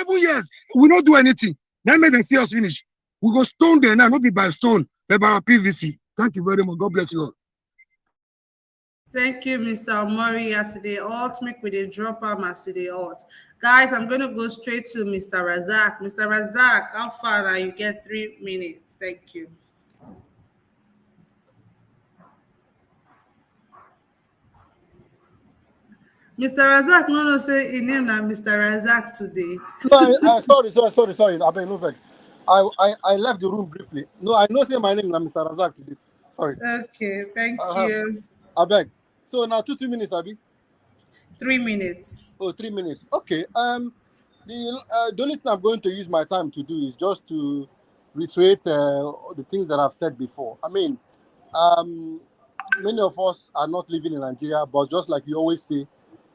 7 years, we not do anything. That made them see us finish. We go stone there now, not be by stone, but by our PVC. Thank you very much. God bless you all. Thank you, Mr. Omori. As they ought, make with a drop arm as they ought. Guys, I'm going to go straight to Mr. Razak. Mr. Razak, how far are you? Get 3 minutes. Thank you. Mr. Razak, no, say in name now, Mr. Razak today. No, sorry. I beg no vex. I left the room briefly. No, I know say my name is Mr. Razak today. Sorry. Okay, thank you. I beg. So now 2 minutes, Abi. 3 minutes. Oh, 3 minutes. Okay. The only thing I'm going to use my time to do is just to reiterate the things that I've said before. I mean, many of us are not living in Nigeria, but just like you always say,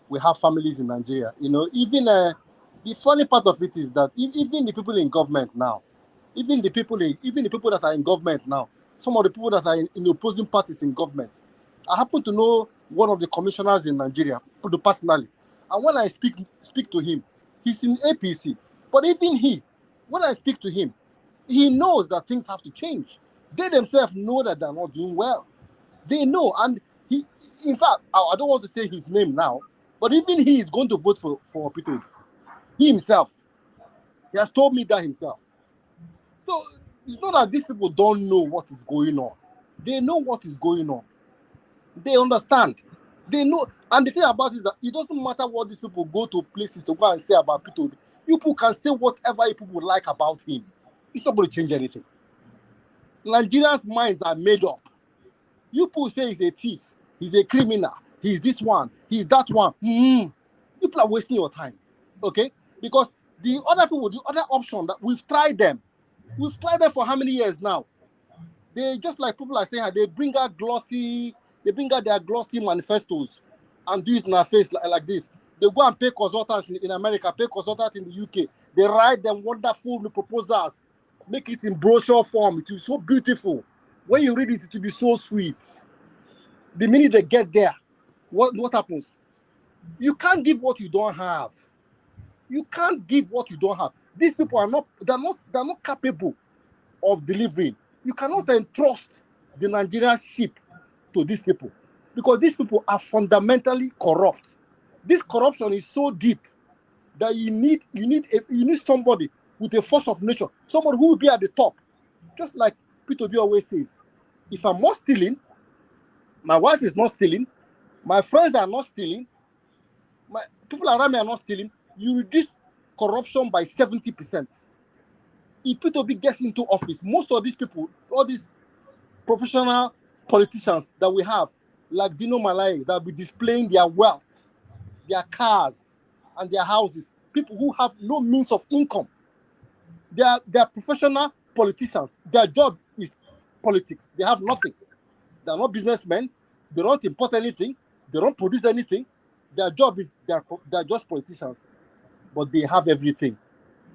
we have families in Nigeria. You know, even the funny part of it is that even the people in government now, even the people that are in government now, some of the people that are in opposing parties in government, I happen to know one of the commissioners in Nigeria personally, and when I speak to him, he's in APC. But even when I speak to him, he knows that things have to change. They themselves know that they're not doing well. They know, and in fact, I don't want to say his name now, but even he is going to vote for Peter. He himself, he has told me that himself. So it's not that these people don't know what is going on. They know what is going on. They understand. They know. And the thing about it is that it doesn't matter what these people go to places to go and say about Peter. People can say whatever people would like about him. It's not going to change anything. Nigerians' minds are made up. You people say he's a thief, he's a criminal, he's this one, he's that one. People are wasting your time, okay? Because the other people, the other option that we've tried them for how many years now? They just like people are saying, they bring out their glossy manifestos and do it in our face like this. They go and pay consultants in America, pay consultants in the UK. They write them wonderful proposals, make it in brochure form. It will be so beautiful. When you read it, it will be so sweet. The minute they get there, what happens? You can't give what you don't have. You can't give what you don't have. These people are not capable of delivering. You cannot entrust the Nigerian ship to these people because these people are fundamentally corrupt. This corruption is so deep that you need somebody with a force of nature, somebody who will be at the top. Just like Peter B always says, if I'm not stealing, my wife is not stealing, my friends are not stealing, my people around me are not stealing, you reduce corruption by 70%. If Peter B gets into office, most of these people, all these professional politicians that we have, like Dino Malai, that will be displaying their wealth, their cars, and their houses, people who have no means of income. They are professional politicians. Their job is politics. They have nothing. They are not businessmen. They don't import anything. They don't produce anything. Their job is they're just politicians, but they have everything.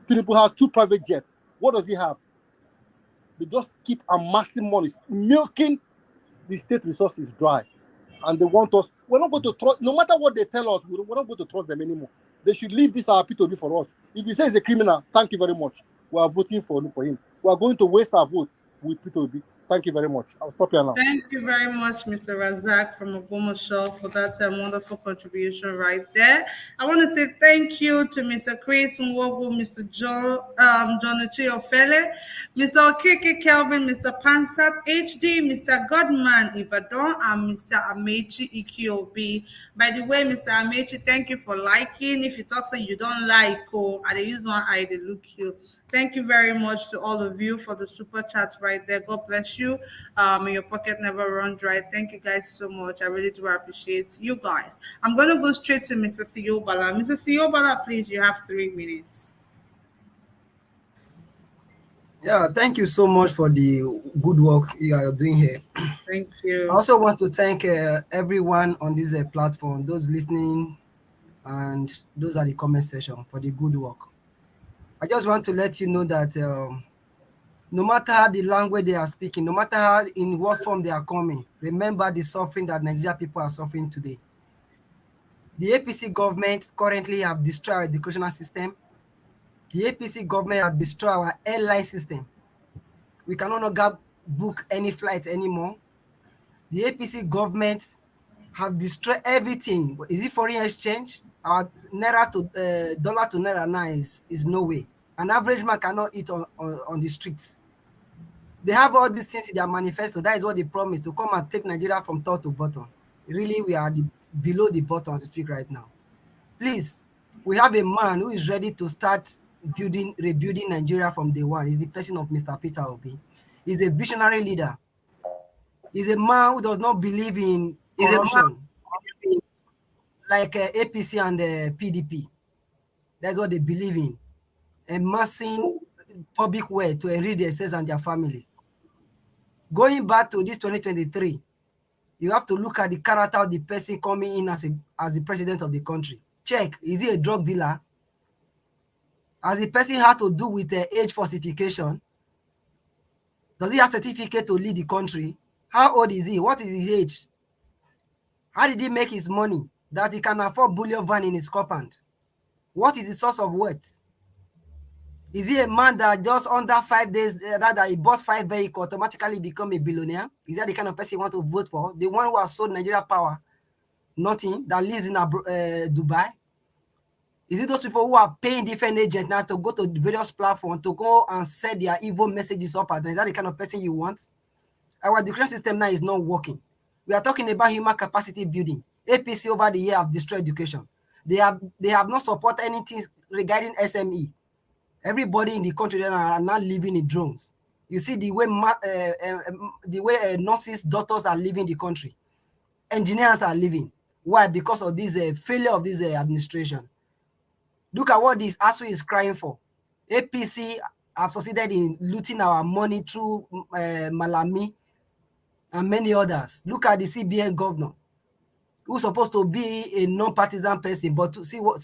Tinubu has 2 private jets. What does he have? They just keep amassing money, milking the state resources dry, and they want us. We're not going to trust. No matter what they tell us, we're not going to trust them anymore. They should leave this our P2B for us. If he says he's a criminal, thank you very much. We are voting for him. We are going to waste our vote with P2B. Thank you very much. I'll stop here now. Thank you very much, Mr. Razak from Ogbomoso, for that wonderful contribution right there. I want to say thank you to Mr. Chris Nwogu, Mr. John Ofele, Mr. Okeke Kelvin, Mr. Pansat HD, Mr. Godman Ibadan, and Mr. Amechi Ikiobi. By the way, Mr. Amechi, thank you for liking. If you talk so you don't like, I use one eye to look you. Thank you very much to all of you for the super chat right there. God bless you. May your pocket never run dry. Thank you guys so much. I really do appreciate you guys. I'm going to go straight to Mr. Siobala. Mr. Siobala, please, you have 3 minutes. Yeah, thank you so much for the good work you are doing here. Thank you. I also want to thank everyone on this platform, those listening and those at the comment section for the good work. I just want to let you know that no matter how the language they are speaking, no matter how in what form they are coming, remember the suffering that Nigerian people are suffering today. The APC government currently have destroyed the educational system. The APC government has destroyed our airline system. We can no longer book any flights anymore. The APC government have destroyed everything. Is it foreign exchange? Our naira to dollar to naira now is no way. An average man cannot eat on the streets. They have all these things in their manifesto. That is what they promised, to come and take Nigeria from top to bottom. Really, we are below the bottom as we speak right now. Please, we have a man who is ready to start rebuilding Nigeria from day one. He's the person of Mr. Peter Obi. He's a visionary leader. He's a man who does not believe in corruption, like APC and PDP. That's what they believe in. Amassing public wealth to enrich themselves and their family. Going back to this 2023, you have to look at the character of the person coming in as the president of the country. Check, is he a drug dealer? Has the person had to do with age falsification? Does he have certificate to lead the country? How old is he? What is his age? How did he make his money that he can afford bullion van in his compound? What is the source of wealth? Is he a man that just under 5 days, rather he bought 5 vehicles, automatically become a billionaire? Is that the kind of person you want to vote for? The one who has sold Nigeria power, nothing, that lives in Dubai? Is it those people who are paying different agents now to go to various platforms to go and set their evil messages up at them? Is that the kind of person you want? Our education system now is not working. We are talking about human capacity building. APC over the year have destroyed education. They have not supported anything regarding SME. Everybody in the country are now living in drones. You see the way nurses, doctors are leaving the country. Engineers are leaving. Why? Because of this failure of this administration. Look at what this ASU is crying for. APC have succeeded in looting our money through Malami and many others. Look at the CBN governor, who's supposed to be a non-partisan person, but to see what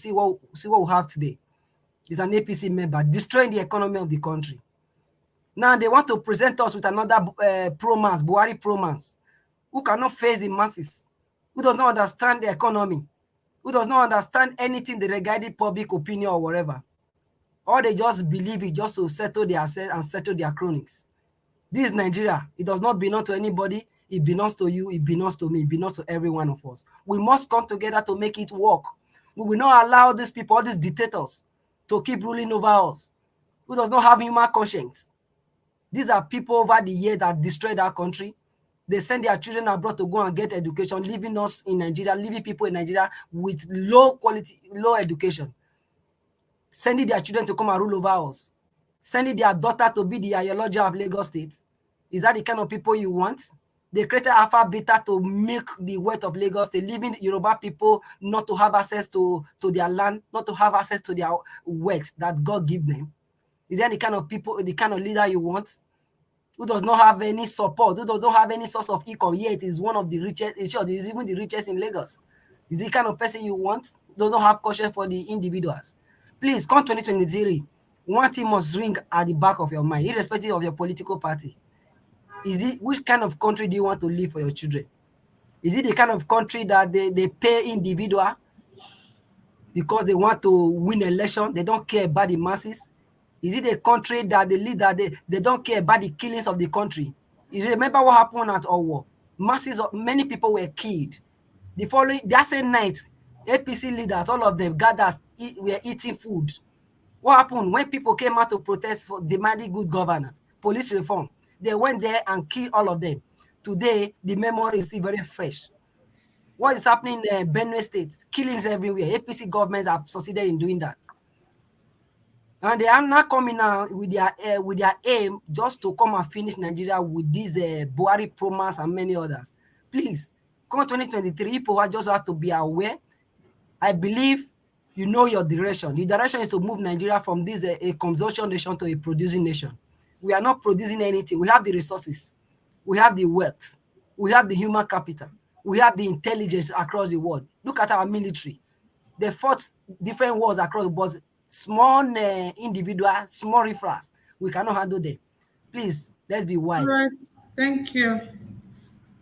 we have today. Is an APC member destroying the economy of the country. Now they want to present us with another Pro-Mans, Buhari Pro-Mans, who cannot face the masses, who does not understand the economy, who does not understand anything regarding public opinion or whatever. Or they just believe it just to settle their assets and settle their cronies. This is Nigeria. It does not belong to anybody. It belongs to you. It belongs to me. It belongs to every one of us. We must come together to make it work. We will not allow these people, all these dictators, to keep ruling over us, who does not have human conscience. These are people over the years that destroyed our country. They send their children abroad to go and get education, leaving us in Nigeria, leaving people in Nigeria with low quality, low education. Sending their children to come and rule over us. Sending their daughter to be the ideology of Lagos State. Is that the kind of people you want? They created Alpha Beta to make the wealth of Lagos State, leaving Yoruba people not to have access to their land, not to have access to their wealth that God gave them. Is that the kind of people, the kind of leader you want? Who does not have any support, who does not have any source of income, yet is one of the richest, is even the richest in Lagos. Is the kind of person you want? Does not have caution for the individuals. Please, come 2023, one thing must ring at the back of your mind, irrespective of your political party. Is it which kind of country do you want to live for your children? Is it the kind of country that they pay individual because they want to win election? They don't care about the masses. Is it a country that the leader they don't care about the killings of the country? You remember what happened at Owo? Masses of many people were killed. That same night, APC leaders, all of them gathered, were eating food. What happened when people came out to protest for demanding good governance, police reform? They went there and killed all of them. Today, the memory is still very fresh. What is happening in Benue State? Killings everywhere. APC government have succeeded in doing that. And they are now coming out with their aim just to come and finish Nigeria with these Buhari Pro-Mans and many others. Please, come 2023, people just have to be aware. I believe you know your direction. The direction is to move Nigeria from this a consumption nation to a producing nation. We are not producing anything. We have the resources. We have the wealth. We have the human capital. We have the intelligence across the world. Look at our military. They fought different wars across the board. Small individuals, small riffraffs. We cannot handle them. Please, let's be wise. All right. Thank you.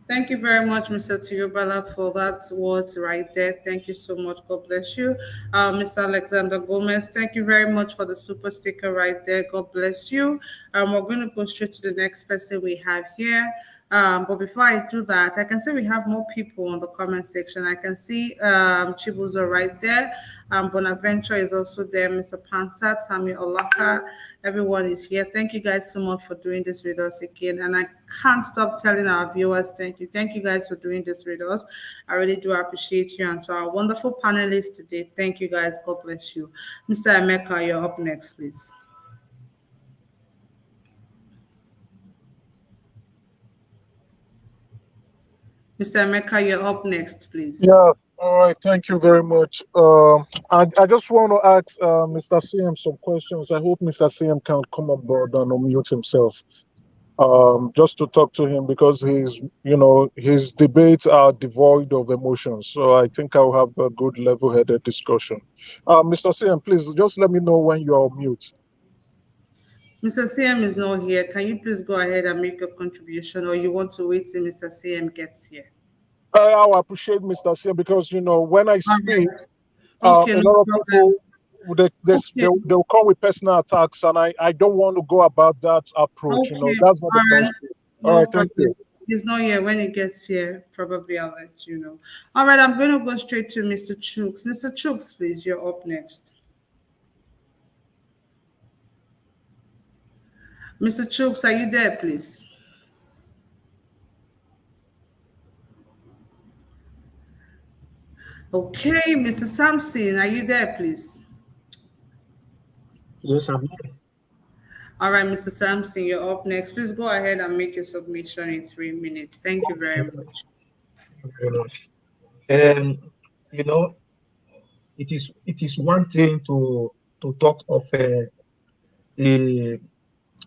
Thank you very much, Mr. Tuyobala, for that words right there. Thank you so much. God bless you. Mr. Alexander Gomez, thank you very much for the super sticker right there. God bless you. We're going to go straight to the next person we have here. But before I do that, I can see we have more people on the comment section. I can see Chibuzo right there. Bonaventure is also there. Mr. Pansa, Tammy Olaka, everyone is here. Thank you guys so much for doing this with us again. And I can't stop telling our viewers thank you. Thank you guys for doing this with us. I really do appreciate you. And to our wonderful panelists today, thank you guys. God bless you. Mr. Emeka, you're up next, please. Mr. Emeka, you're up next, please. Yeah, all right. Thank you very much. I just want to ask Mr. CM some questions. I hope Mr. CM can come on board and unmute himself. Just to talk to him because his debates are devoid of emotions. So I think I'll have a good level-headed discussion. Mr. CM, please just let me know when you're on mute. Mr. CM is not here. Can you please go ahead and make your contribution, or you want to wait till Mr. CM gets here? I'll appreciate Mr. CM because when I speak, Okay, a no lot of problem. people they'll come with personal attacks, and I don't want to go about that approach. Okay, That's not the all best right, way. All no right, thank problem. you. He's not here. When he gets here, probably I'll let you know. All right, I'm going to go straight to Mr. Chooks. Mr. Chooks, please, you're up next. Mr. Chooks, are you there, please? Okay, Mr. Sampson, are you there, please? Yes, I'm here. All right, Mr. Sampson, you're up next. Please go ahead and make your submission in 3 minutes. Thank you very much. Thank you very much. You know, it is one thing to talk of a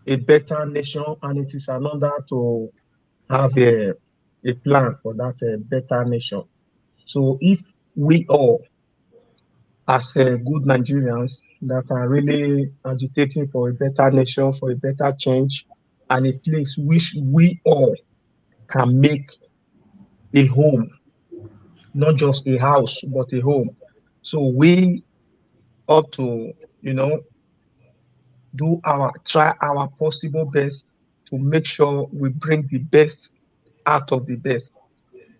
a better nation, and it is another to have a plan for that better nation. So if we all, as good Nigerians that are really agitating for a better nation, for a better change, and a place which we all can make a home, not just a house, but a home. So we ought to, you know, try our possible best to make sure we bring the best out of the best.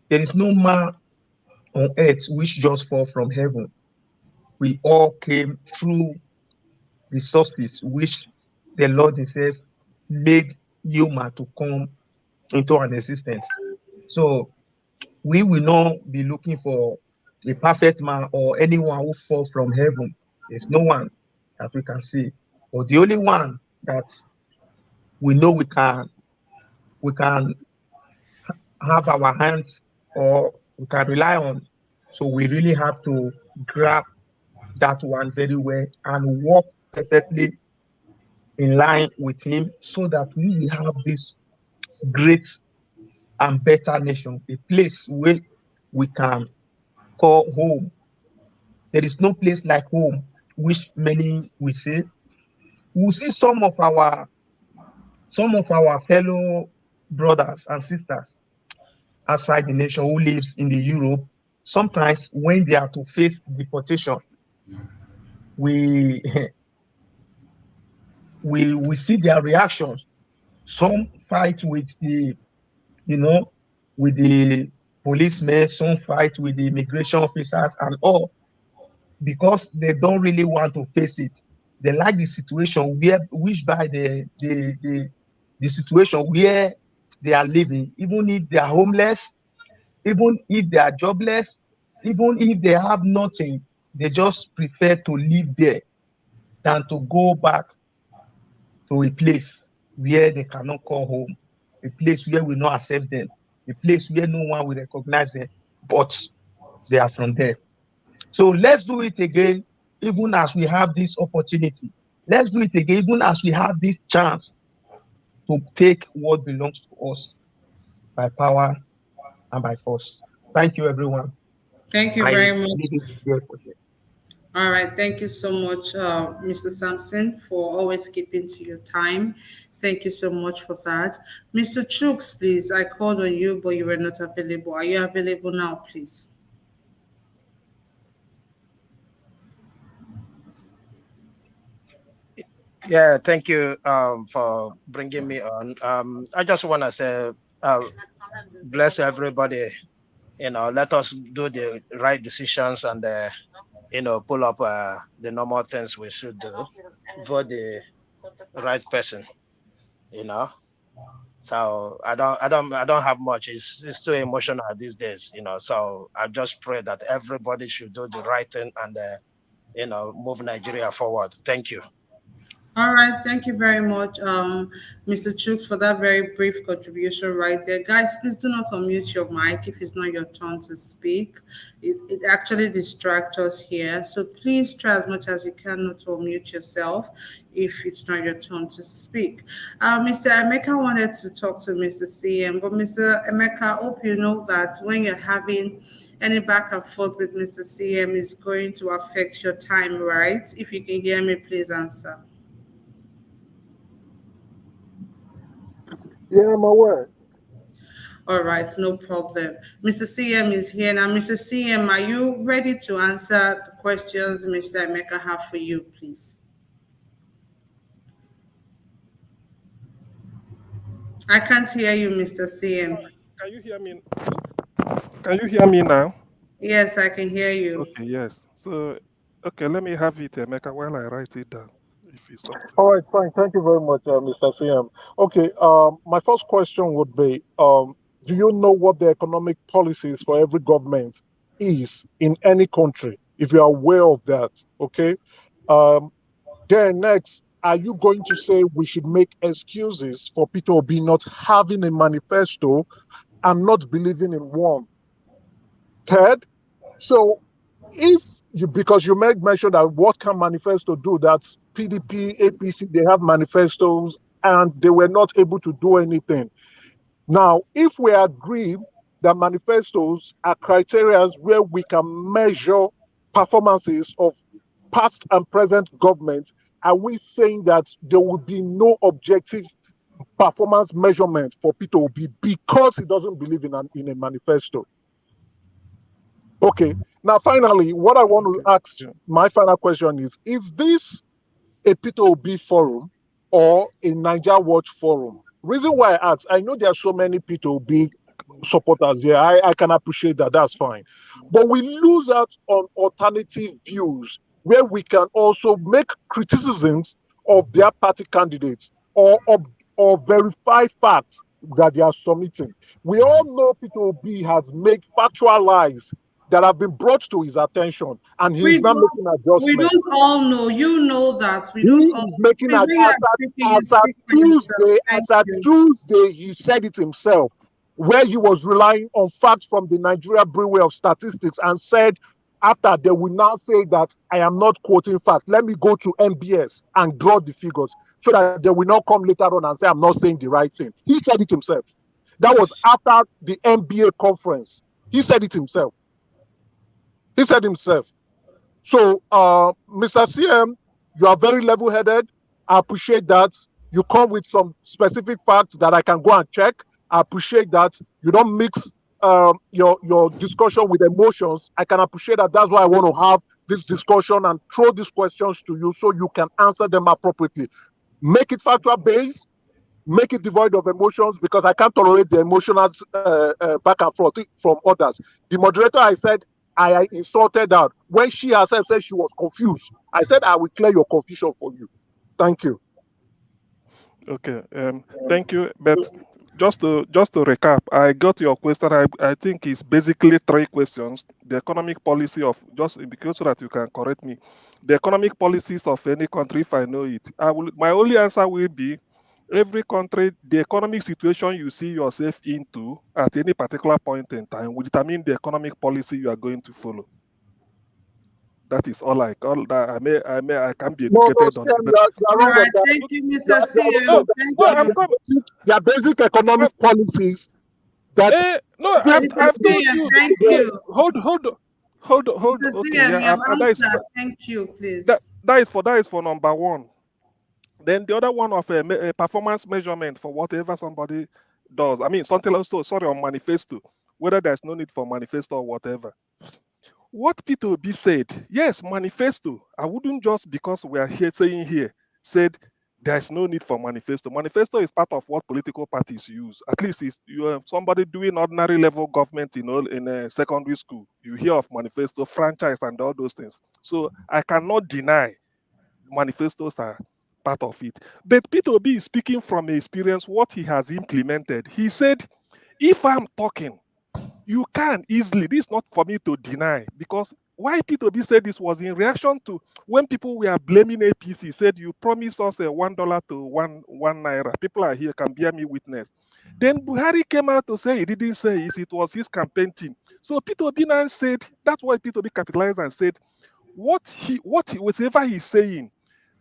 There is no man on earth which just fall from heaven. We all came through the sources which the Lord Himself made human to come into an existence. So we will not be looking for a perfect man or anyone who fall from heaven. There's no one that we can see. But the only one that we know we can have our hands or we can rely on. So we really have to grab that one very well and walk perfectly in line with him so that we will have this great and better nation, a place where we can call home. There is no place like home, which many will say. We see some of our fellow brothers and sisters outside the nation who lives in the Europe. Sometimes when they are to face deportation, we we see their reactions. Some fight with you know with the policemen, some fight with the immigration officers and all, because they don't really want to face it. They like the situation where which by the situation where they are living, even if they are homeless, even if they are jobless, even if they have nothing, they just prefer to live there than to go back to a place where they cannot call home, a place where we not accept them, a place where no one will recognize them, but they are from there. So let's do it again, even as we have this opportunity. Let's do it again, even as we have this chance to take what belongs to us by power and by force. Thank you, everyone. Thank you I very much. leave it there for you. All right. Thank you so much, Mr. Sampson, for always keeping to your time. Thank you so much for that. Mr. Chooks, please, I called on you, but you were not available. Are you available now, please? Yeah, thank you for bringing me on. I just want to say, uh, bless everybody. Let us do the right decisions and pull up the normal things we should do for the right person. You know, so I don't have much. It's too emotional these days. So I just pray that everybody should do the right thing and move Nigeria forward. Thank you. All right, thank you very much, Mr. Chooks, for that very brief contribution right there. Guys, please do not unmute your mic if it's not your turn to speak. It actually distracts us here. So please try as much as you can not to unmute yourself if it's not your turn to speak. Mr. Emeka wanted to talk to Mr. CM, but Mr. Emeka, I hope you know that when you're having any back and forth with Mr. CM is going to affect your time, right? If you can hear me, please answer. Yeah, I'm aware. All right, no problem. Mr. CM is here now. Mr. CM, are you ready to answer the questions Mr. Emeka have for you, please? I can't hear you, Mr. CM. Sorry, can you hear me? Can you hear me now? Yes, I can hear you. Okay, yes. So, okay, let me have it, Emeka, while I write it down, if it's something. All right, fine. Thank you very much, Mr. CM. Okay, my first question would be, do you know what the economic policies for every government is in any country? If you are aware of that, okay. Then next, are you going to say we should make excuses for Peter Obi not having a manifesto and not believing in one? Third, so if you, because you make mention that what can manifesto do, that PDP, APC, they have manifestos and they were not able to do anything. Now, if we agree that manifestos are criteria where we can measure performances of past and present governments, are we saying that there will be no objective performance measurement for Peter Obi because he doesn't believe in a manifesto? Okay. Now, finally, what I want to ask, my final question is this a Peter Obi forum or a Niger Watch forum? Reason why I ask, I know there are so many Peter Obi supporters here. I can appreciate that. That's fine. But we lose out on alternative views where we can also make criticisms of their party candidates or verify facts that they are submitting. We all know Peter Obi has made factual lies that have been brought to his attention, and he's not making adjustments. We don't all know. You know that. We He don't all is making Please, when you are speaking, you speak for yourself. Thank you. Tuesday, he said it himself, where he was relying on facts from the Nigeria Bureau of Statistics and said, after they will now say that I am not quoting facts. Let me go to MBS and draw the figures so that they will not come later on and say I'm not saying the right thing. He said it himself. That was after the MBA conference. He said it himself. He said himself. So, Mr. CM, you are very level-headed. I appreciate that. You come with some specific facts that I can go and check. I appreciate that. You don't mix your discussion with emotions. I can appreciate that. That's why I want to have this discussion and throw these questions to you so you can answer them appropriately. Make it factual based. Make it devoid of emotions, because I can't tolerate the emotional back and forth from others. The moderator, I said, I insulted her. When she herself said she was confused, I said, I will clear your confusion for you. Thank you. Okay, thank you. But just to recap, I got your question. I think it's basically three questions. The economic policy of, just because so that you can correct me, the economic policies of any country, if I know it. My only answer will be, every country, the economic situation you see yourself into at any particular point in time will determine the economic policy you are going to follow. That is all I can be educated on. You're wrong on that. Thank you, Mr. CM. There are basic economic policies that. Mr. CM, thank you. Hold. Mr. Okay, CM, yeah, your answer. Thank you, please. That is for number one. Then the other one of a performance measurement for whatever somebody does. I mean, something else, sorry, on manifesto, whether there's no need for manifesto or whatever. What P2B said, yes, manifesto. I wouldn't just because we are here saying here, said there's no need for manifesto. Manifesto is part of what political parties use. At least it's somebody doing ordinary level government, in a secondary school. You hear of manifesto, franchise, and all those things. So I cannot deny manifestos are part of it. But P2B is speaking from experience, what he has implemented. He said, if I'm talking, you can easily, this is not for me to deny, because why P2B said this was in reaction to when people were blaming APC, said you promised us a $1 to one naira. People are here, can bear me witness. Then Buhari came out to say he didn't say it was his campaign team. So P2B now said, that's why P2B capitalized and said, whatever he's saying,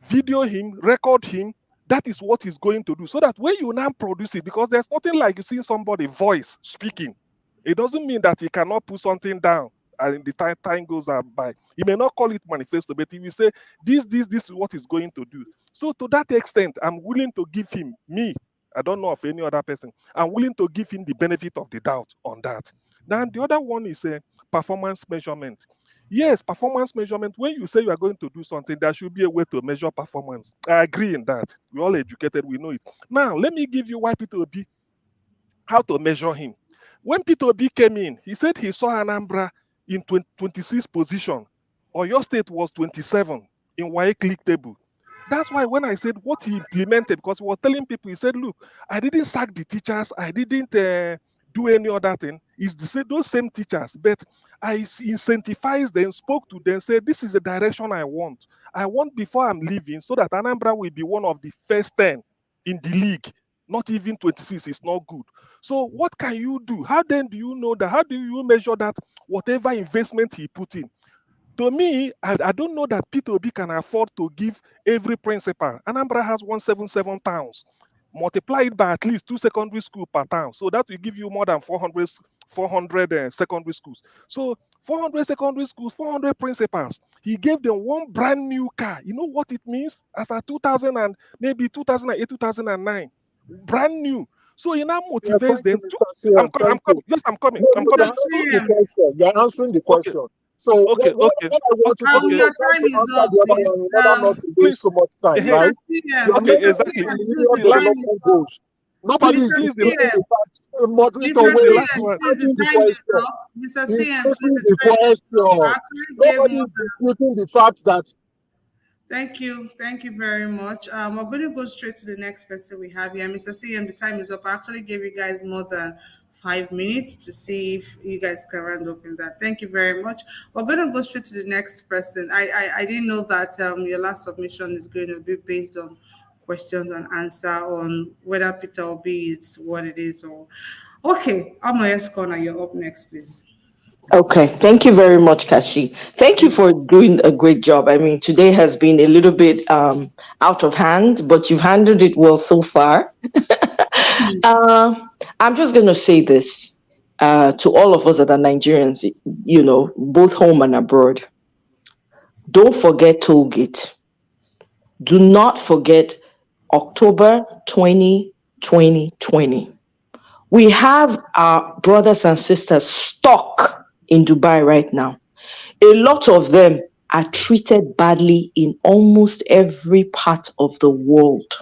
video him, record him, that is what he's going to do. So that when you now produce it, because there's nothing like you seeing somebody voice speaking. It doesn't mean that he cannot put something down and the time goes by. He may not call it manifesto, but he will say, this is what he's going to do. So to that extent, I'm willing to give him, I don't know of any other person, I'm willing to give him the benefit of the doubt on that. Now, the other one is a performance measurement. Yes, performance measurement. When you say you are going to do something, there should be a way to measure performance. I agree in that. We're all educated, we know it. Now, let me give you why P2B, how to measure him. When P2B came in, he said he saw Anambra in 26th position. Oyo State was 27 in WAEC league table. That's why when I said what he implemented, because he was telling people, he said, look, I didn't sack the teachers, I didn't do any other thing. It's those same teachers, but I incentivized them, spoke to them, said, this is the direction I want. I want before I'm leaving so that Anambra will be one of the first 10 in the league. Not even 26 is not good. So what can you do? How then do you know that? How do you measure that whatever investment he put in? To me, I don't know that P2B can afford to give every principal. Anambra has 177 towns. Multiply it by at least 2 secondary schools per town. So that will give you more than 400 secondary schools. So 400 secondary schools, 400 principals. He gave them one brand new car. You know what it means? As a 2000 and maybe 2008, 2009. Brand new. So he now motivates them to. I'm coming. Yes, I'm coming. I'm coming. You're answering the question. So okay. What I want you to do your is time is answer up, the other please. one in order not to waste so much time, Mr. right? CM, okay, Mr. exactly. CM, Million please, the time is development up. goals. Nobody is Mr. disputing CM, the facts. Moderator, Mr. wait, CM, please, asking the the time is question. up. Mr. He's CM, asking please, the the time is up. question. I actually gave Nobody more is than. disputing the fact that. Thank you. Thank you very much. We're going to go straight to the next person we have here. Mr. CM, the time is up. I actually gave you guys more than 5 minutes to see if you guys can round up in that. Thank you very much. We're going to go straight to the next person. I didn't know that your last submission is going to be based on questions and answer on whether Peter Obi is what it is or. Okay, Amoyes Corner, you're up next, please. Okay, thank you very much, Kashi. Thank you for doing a great job. I mean, today has been a little bit out of hand, but you've handled it well so far. uh, I'm just going to say this to all of us that are Nigerians, both home and abroad. Don't forget Tollgate. Do not forget October 2020. We have our brothers and sisters stuck in Dubai right now. A lot of them are treated badly in almost every part of the world.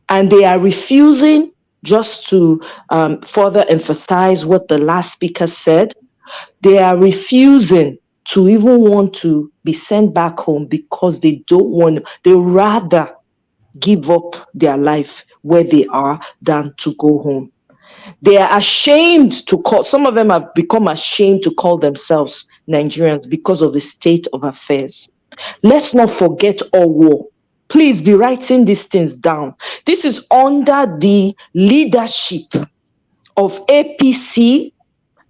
And they are refusing, just to further emphasize what the last speaker said, they are refusing to even want to be sent back home because they don't want, they rather give up their life where they are than to go home. They are ashamed to call, some of them have become ashamed to call themselves Nigerians because of the state of affairs. Let's not forget Owo. Please be writing these things down. This is under the leadership of APC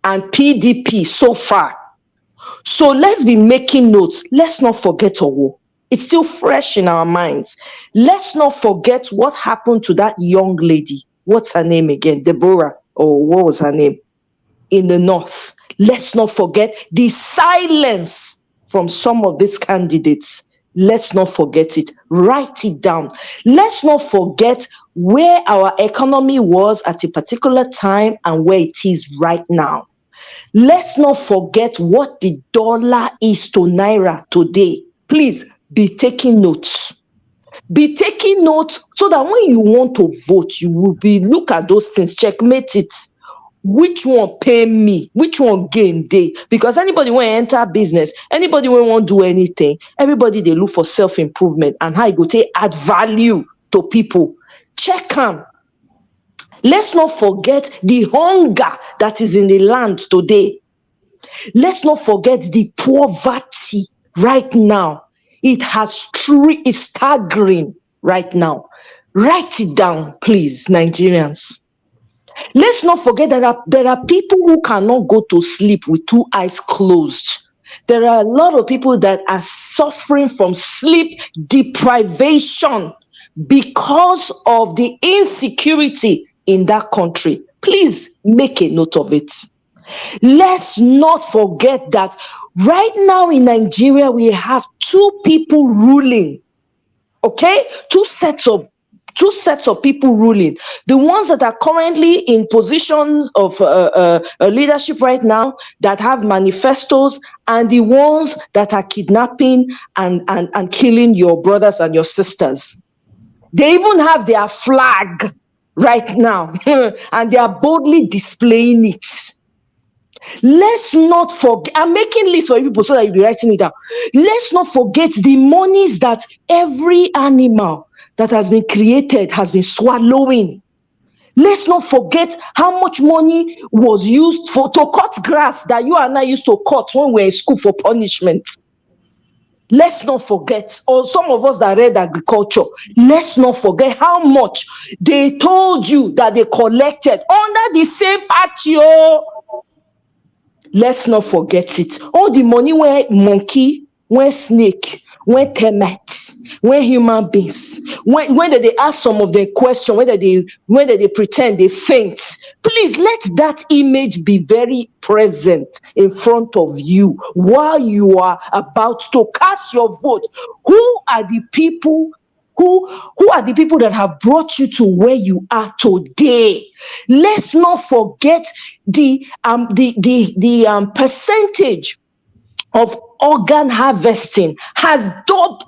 and PDP so far. So let's be making notes. Let's not forget Owo. It's still fresh in our minds. Let's not forget what happened to that young lady. What's her name again? Deborah, or what was her name? In the north. Let's not forget the silence from some of these candidates Let's not forget it. Write it down. Let's not forget where our economy was at a particular time and where it is right now. Let's not forget what the dollar is to naira today. Please be taking notes. Be taking notes so that when you want to vote, you will be look at those things, checkmate it. Which one pay me? Which one gain day? Because anybody want to enter business, anybody want to do anything, everybody they look for self-improvement and how you go to add value to people. Check them. Let's not forget the hunger that is in the land today. Let's not forget the poverty right now. It is staggering right now. Write it down, please, Nigerians. Let's not forget that there are people who cannot go to sleep with two eyes closed. There are a lot of people that are suffering from sleep deprivation because of the insecurity in that country. Please make a note of it. Let's not forget that right now in Nigeria, we have two people ruling. Okay? Two sets of people ruling. The ones that are currently in position of leadership right now that have manifestos, and the ones that are kidnapping and killing your brothers and your sisters. They even have their flag right now and they are boldly displaying it. Let's not forget, I'm making lists for people so that you'll be writing it down. Let's not forget the monies that every animal that has been created has been swallowing. Let's not forget how much money was used to cut grass that you and I used to cut when we were in school for punishment. Let's not forget, or some of us that read agriculture, let's not forget how much they told you that they collected under the same patio. Let's not forget it. All the money where monkey, where snake, where termites, where human beings, when they ask some of the question, whether they pretend they faint, please let that image be very present in front of you while you are about to cast your vote. Who are the people? Who are the people that have brought you to where you are today? Let's not forget the percentage of organ harvesting has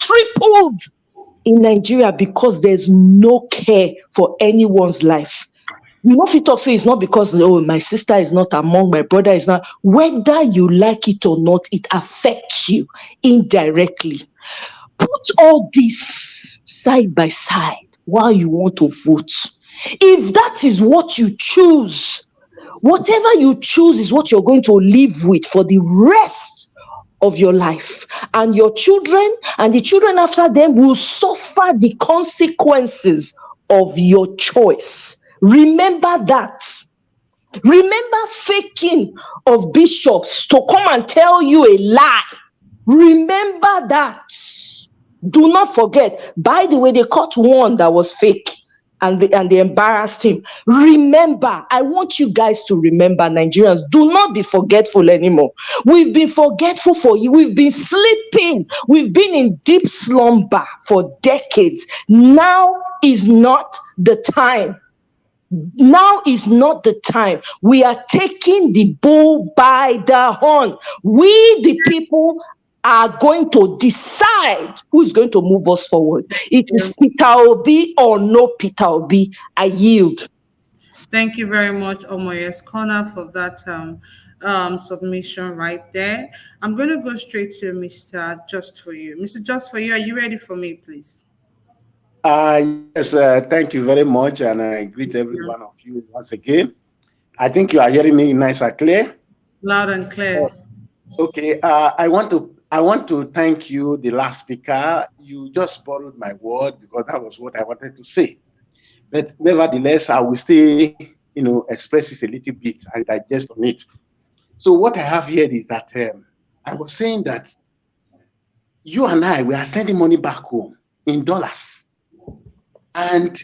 tripled in Nigeria because there's no care for anyone's life. You know, if you talk, say it's not because my sister is not among, my brother is not. Whether you like it or not, it affects you indirectly. Put all this side by side while you want to vote. If that is what you choose, whatever you choose is what you're going to live with for the rest of your life. And your children and the children after them will suffer the consequences of your choice. Remember that. Remember faking of bishops to come and tell you a lie. Remember that. Do not forget. By the way, they caught one that was fake and they embarrassed him. Remember, I want you guys to remember, Nigerians, do not be forgetful anymore. We've been forgetful for you. We've been sleeping. We've been in deep slumber for decades. Now is not the time. Now is not the time. We are taking the bull by the horn. We, the people, are going to decide who's going to move us forward. It is Peter Obi or no Peter Obi. I yield. Thank you very much, Omoyes Corner, for that submission right there. I'm going to go straight to Mr. Just For You. Mr. Just For You, are you ready for me, please? Yes, thank you very much, and I greet every one of you once again. I think you are hearing me nice and clear. Loud and clear. Okay, I want to thank you, the last speaker. You just borrowed my word because that was what I wanted to say. But nevertheless, I will still, express it a little bit and digest on it. So what I have here is that I was saying that you and I, we are sending money back home in dollars. And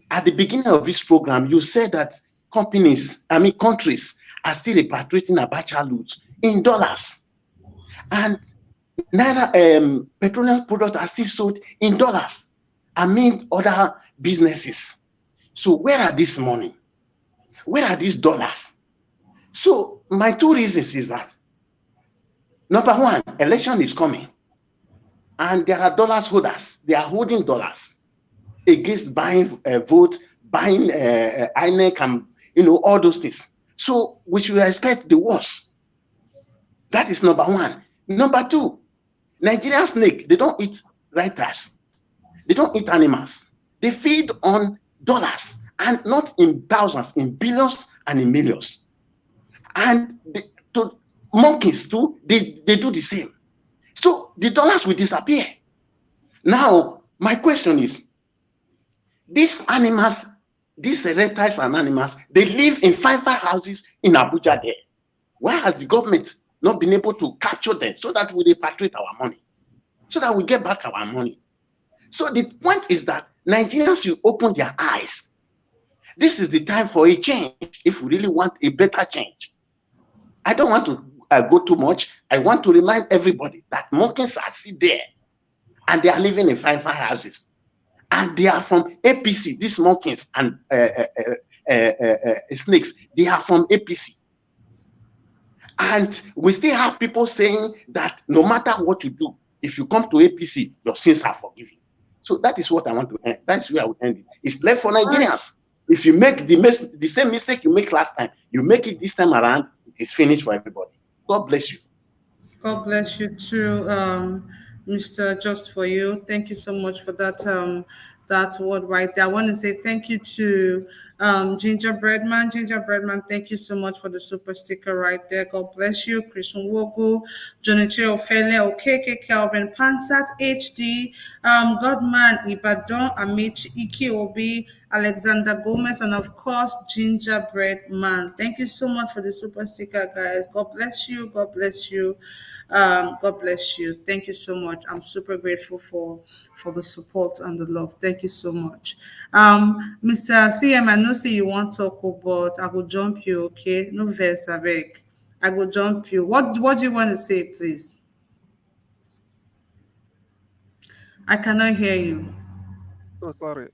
at the beginning of this program, you said that countries are still repatriating Abacha loot in dollars. And petroleum products are still sold in dollars amid other businesses. So where are this money? Where are these dollars? So my two reasons is that, number one, election is coming, and there are dollars holders. They are holding dollars against buying votes, buying INEC, and all those things. So we should expect the worst. That is number one. Number two, Nigerian snake, they don't eat writers. They don't eat animals. They feed on dollars, and not in thousands, in billions and in millions. And to monkeys too, they do the same. So the dollars will disappear. Now, my question is, these animals, these reptiles and animals, they live in fine houses in Abuja there. Why has the government not been able to capture them so that we repatriate our money, so that we get back our money? So the point is that Nigerians should open their eyes. This is the time for a change if we really want a better change. I don't want to go too much. I want to remind everybody that monkeys are still there, and they are living in fine houses. And they are from APC, these monkeys and snakes, they are from APC. And we still have people saying that no matter what you do, if you come to APC, your sins are forgiven. So that is what I want to end. That's where I would end it. It's left for Nigerians. If you make the same mistake you make last time, you make it this time around, it is finished for everybody. God bless you. God bless you too, Mr. Just For You. Thank you so much for that that word right there. I want to say thank you to Gingerbread Man. Gingerbread Man, thank you so much for the super sticker right there. God bless you. Christian Wogu, Jonichi Ofele, Okeke, Kelvin, Pansat HD, Godman, Ibadan, Amici, Iki Obi, Alexander Gomez, and of course, Gingerbread Man. Thank you so much for the super sticker, guys. God bless you. God bless you. God bless you. Thank you so much. I'm super grateful for the support and the love. Thank you so much. Mr. CM, I know say you want to talk, but I will jump you, okay? No verse, Avec. I will jump you. What do you want to say, please? I cannot hear you. Oh, sorry.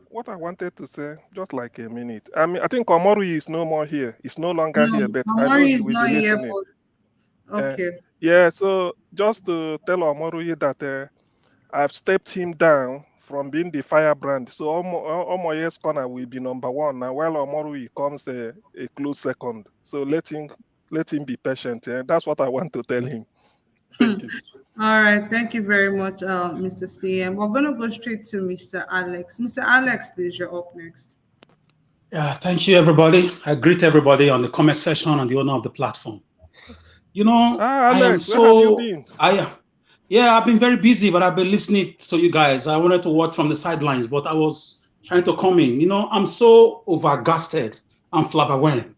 What I wanted to say, just like a minute. I mean, I think Omoru is no more here. He's no longer here, but I know Amori he is will be not here, listening. but okay. Yeah, so just to tell Omoru that I've stepped him down from being the firebrand. So Omoye's corner will be number one now, while Omoru comes a close second. So let him be patient. Yeah? That's what I want to tell him. Thank you. All right, thank you very much, Mr. CM. We're going to go straight to Mr. Alex. Mr. Alex, please, you're up next. Yeah, thank you, everybody. I greet everybody on the comment section and the owner of the platform. You know, Alex, where have you been? I've been very busy, but I've been listening to you guys. I wanted to watch from the sidelines, but I was trying to come in. You know, I'm so overgasted and flabbergasted.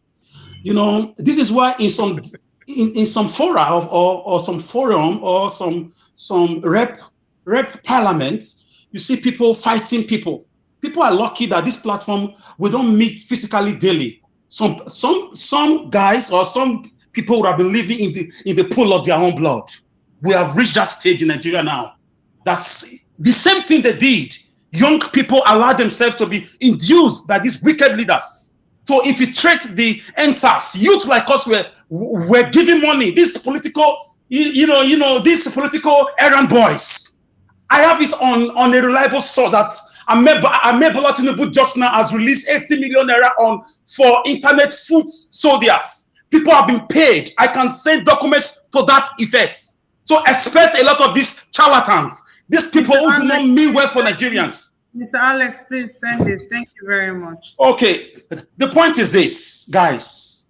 You know, this is why in some fora or some forum or some rep parliaments, you see people fighting people. People are lucky that this platform, we don't meet physically daily. Some guys or some people would have been living in the pool of their own blood. We have reached that stage in Nigeria now. That's the same thing they did. Young people allow themselves to be induced by these wicked leaders. So if you treat the NSAS, youth like us were giving money. This political, these political errand boys. I have it on a reliable source that Ahmed Bola Tinubu just now has released 80 million naira for internet food soldiers. People have been paid. I can send documents to that effect. So expect a lot of these charlatans. These people who do not mean well for Nigerians. Mr. Alex, please send it. Thank you very much. Okay. The point is this, guys.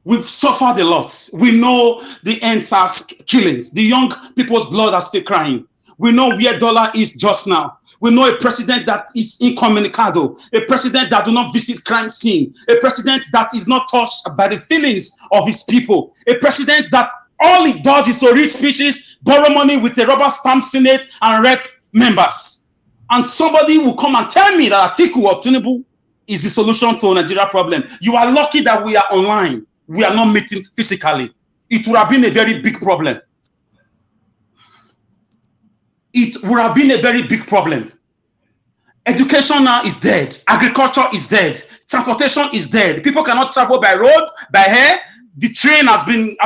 We've suffered a lot. We know the NSAS killings. The young people's blood are still crying. We know where dollar is just now. We know a president that is incommunicado, a president that do not visit crime scene, a president that is not touched by the feelings of his people, a president that all he does is to read speeches, borrow money with a rubber stamp Senate and rep members. And somebody will come and tell me that Atiku or Tinubu is the solution to a Nigeria problem. You are lucky that we are online. We are not meeting physically. It would have been a very big problem. it would have been a very big problem. Education now is dead. Agriculture is dead. Transportation is dead. People cannot travel by road, by air. The train has been,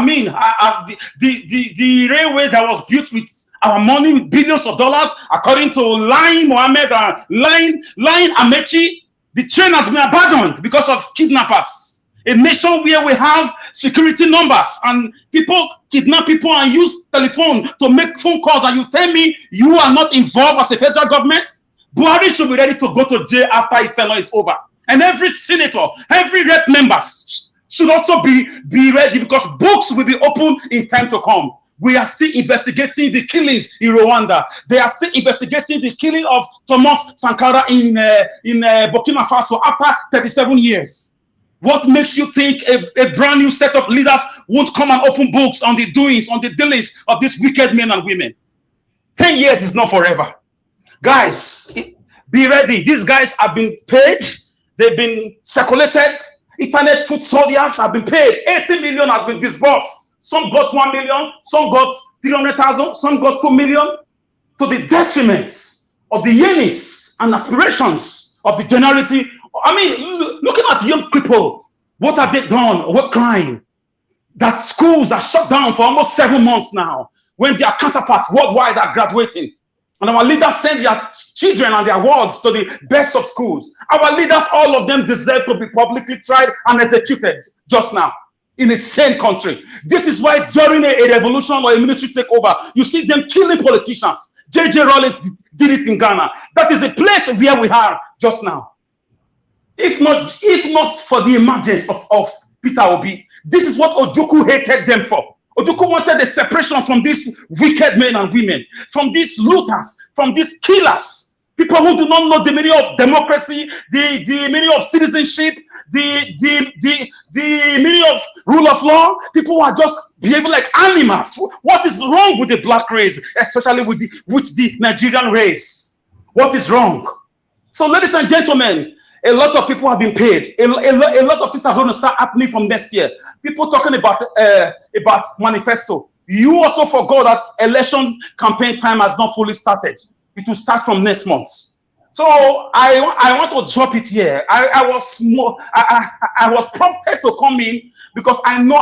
the railway that was built with our money, with billions of dollars, according to Line Mohammed and Line Amechi, the train has been abandoned because of kidnappers. A nation where we have security numbers and people kidnap people and use telephone to make phone calls, and you tell me you are not involved as a federal government? Buhari should be ready to go to jail after his tenure is over. And every senator, every rep members should also be ready, because books will be open in time to come. We are still investigating the killings in Rwanda. They are still investigating the killing of Thomas Sankara in Burkina Faso after 37 years. What makes you think a brand new set of leaders won't come and open books on the doings, on the dealings of these wicked men and women? 10 years is not forever. Guys, be ready. These guys have been paid. They've been circulated. Internet food soldiers have been paid. 80 million has been disbursed. Some got 1 million, some got 300,000, some got 2 million, to the detriment of the yearnings and aspirations of the generality. I mean, looking at young people, what have they done? What crime? That schools are shut down for almost 7 months now, when their counterparts worldwide are graduating. And our leaders send their children and their wards to the best of schools. Our leaders, all of them, deserve to be publicly tried and executed just now in a sane country. This is why during a revolution or a military takeover, you see them killing politicians. J.J. Rawlings did it in Ghana. That is a place where we are just now. If not for the emergence of Peter Obi, this is what Ojukwu hated them for. Ojukwu wanted a separation from these wicked men and women, from these looters, from these killers, people who do not know the meaning of democracy, the meaning of citizenship, the meaning of rule of law. People who are just behaving like animals. What is wrong with the black race, especially with the Nigerian race? What is wrong? So, ladies and gentlemen, a lot of people have been paid. A lot of things are going to start happening from next year. People talking about manifesto. You also forgot that election campaign time has not fully started. It will start from next month. So I want to drop it here. I was prompted to come in because I know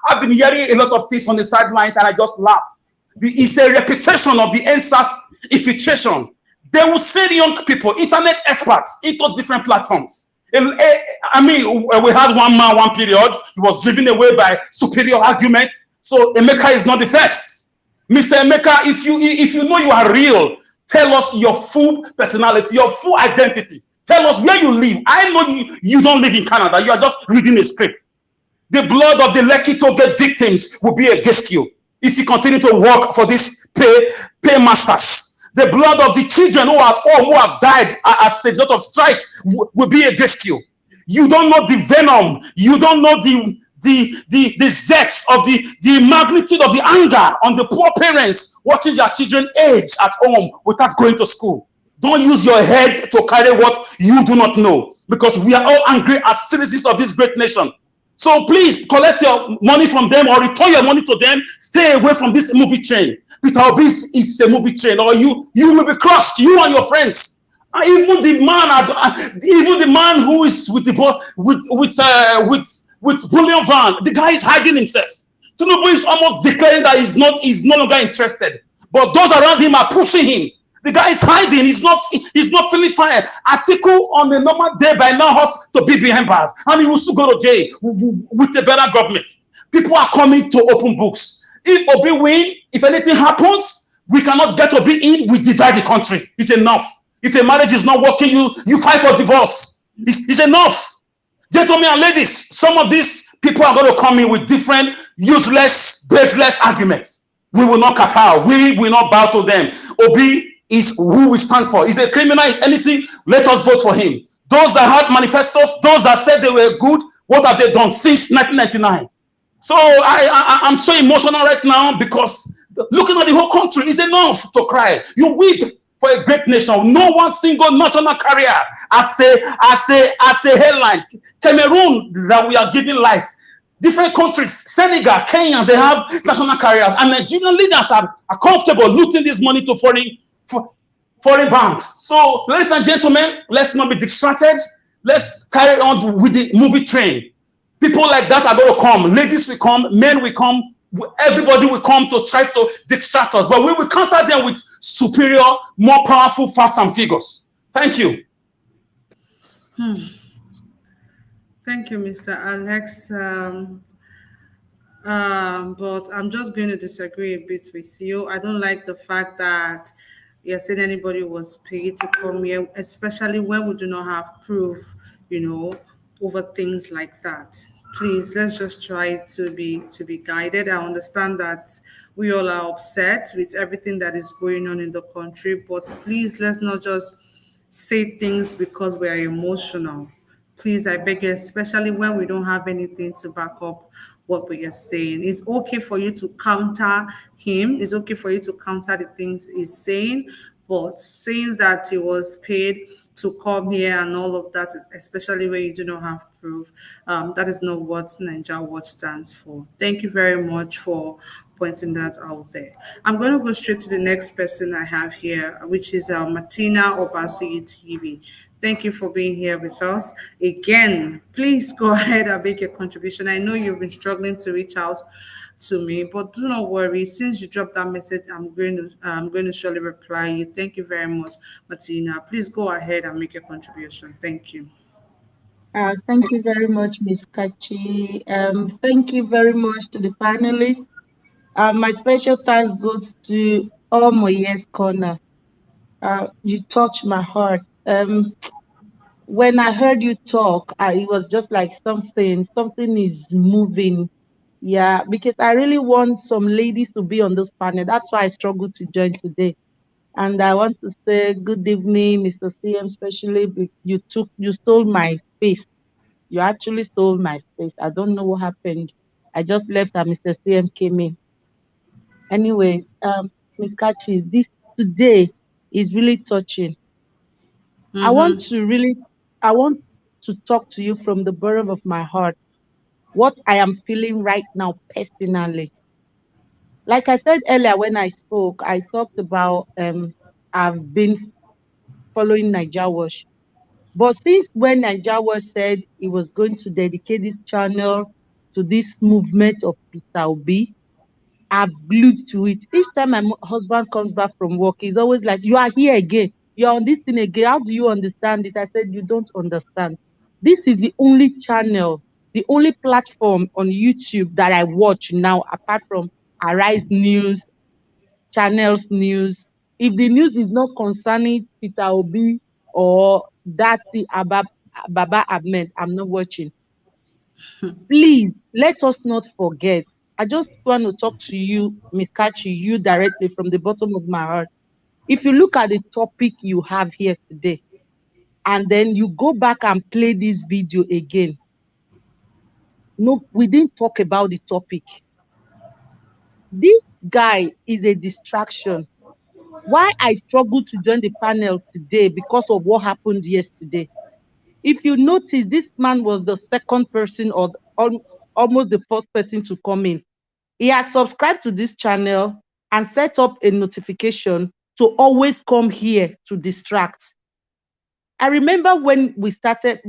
I've been hearing a lot of things on the sidelines, and I just laugh. It's a repetition of the NSAS infiltration. They will send young people, internet experts, into different platforms. I mean, we had one man, one period. He was driven away by superior arguments. So Emeka is not the first. Mr. Emeka, if you know you are real, tell us your full personality, your full identity. Tell us where you live. I know you don't live in Canada. You are just reading a script. The blood of the Lekki Tollgate victims will be against you if you continue to work for these paymasters. The blood of the children who are at home, who have died as a result of strike, will be against you. You don't know the venom. You don't know the sex of the magnitude of the anger on the poor parents watching their children age at home without going to school. Don't use your head to carry what you do not know, because we are all angry as citizens of this great nation. So please collect your money from them or return your money to them. Stay away from this movie chain. Peter Obi is a movie chain, or you will be crushed, you and your friends. Even the man who is with Bullion Van, the guy is hiding himself. Tinubu is almost declaring that he's no longer interested, but those around him are pushing him. The guy is hiding. He's not feeling fine. Article on a normal day by now hot to be behind bars, and he will still go to jail with a better government. People are coming to open books. If Obi win, if anything happens, we cannot get Obi in. We divide the country. It's enough. If a marriage is not working, you fight for divorce. It's enough. Gentlemen and ladies, some of these people are going to come in with different useless, baseless arguments. We will not kowtow. We will not bow to them. Obi is who we stand for. He's a criminal, is anything, let us vote for him. Those that had manifestos, those that said they were good, what have they done since 1999? So I'm so emotional right now, because looking at the whole country is enough to cry. You weep for a great nation. No one single national carrier as a headline. Cameroon, that we are giving light. Different countries, Senegal, Kenya, they have national carriers, and Nigerian leaders are comfortable looting this money to foreign banks. So, ladies and gentlemen, let's not be distracted. Let's carry on with the movie train. People like that are going to come. Ladies will come, men will come, everybody will come to try to distract us. But we will counter them with superior, more powerful facts and figures. Thank you. Thank you, Mr. Alex. But I'm just going to disagree a bit with you. I don't like the fact that you're saying anybody was paid to come here, especially when we do not have proof, over things like that. Please, let's just try to be guided. I understand that we all are upset with everything that is going on in the country, but please let's not just say things because we are emotional. Please, I beg you, especially when we don't have anything to back up what we are saying. It's okay for you to counter him. It's okay for you to counter the things he's saying, but saying that he was paid to come here and all of that, especially when you do not have proof, that is not what Nigeria Watch stands for. Thank you very much for pointing that out there. I'm going to go straight to the next person I have here, which is Martina Obasi TV. Thank you for being here with us. Again, please go ahead and make a contribution. I know you've been struggling to reach out to me, but do not worry. Since you dropped that message, I'm going to surely reply you. Thank you very much, Martina. Please go ahead and make a contribution. Thank you. Thank you very much, Ms. Kachi. Thank you very much to the panelists. My special thanks goes to all my yes corner. You touched my heart. When I heard you talk, it was just like something is moving. Yeah, because I really want some ladies to be on this panel. That's why I struggled to join today. And I want to say good evening, Mr. CM, especially you stole my space. You actually stole my space. I don't know what happened. I just left and Mr. CM came in. Anyway, Ms. Kachi, this today is really touching. I want to talk to you from the bottom of my heart. What I am feeling right now personally. Like I said earlier when I spoke, I talked about I've been following Nigeria Watch. But since when Nigeria Watch said he was going to dedicate this channel to this movement of Peter Obi, I've glued to it. Each time my husband comes back from work, he's always like, "You are here again. You're on this thing again. How do you understand it?" I said, "You don't understand. This is the only channel, the only platform on YouTube that I watch now, apart from Arise News, Channels News. If the news is not concerning Peter Obi or Dati Baba Ahmed, I'm not watching. Please, let us not forget. I just want to talk to you, Ms. Kachi, you directly from the bottom of my heart. If you look at the topic you have here today, and then you go back and play this video again, no, we didn't talk about the topic. This guy is a distraction. Why I struggled to join the panel today because of what happened yesterday. If you notice, this man was the second person or almost the first person to come in. He has subscribed to this channel and set up a notification to always come here to distract. I remember when we started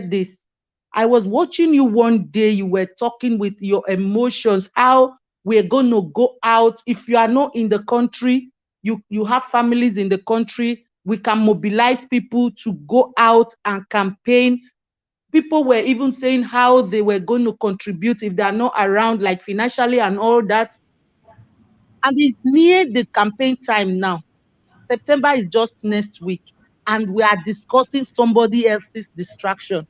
this. I was watching you one day, you were talking with your emotions, how we're going to go out. If you are not in the country, you have families in the country, we can mobilize people to go out and campaign. People were even saying how they were going to contribute if they are not around, like financially and all that. And it's near the campaign time now. September is just next week, and we are discussing somebody else's distraction.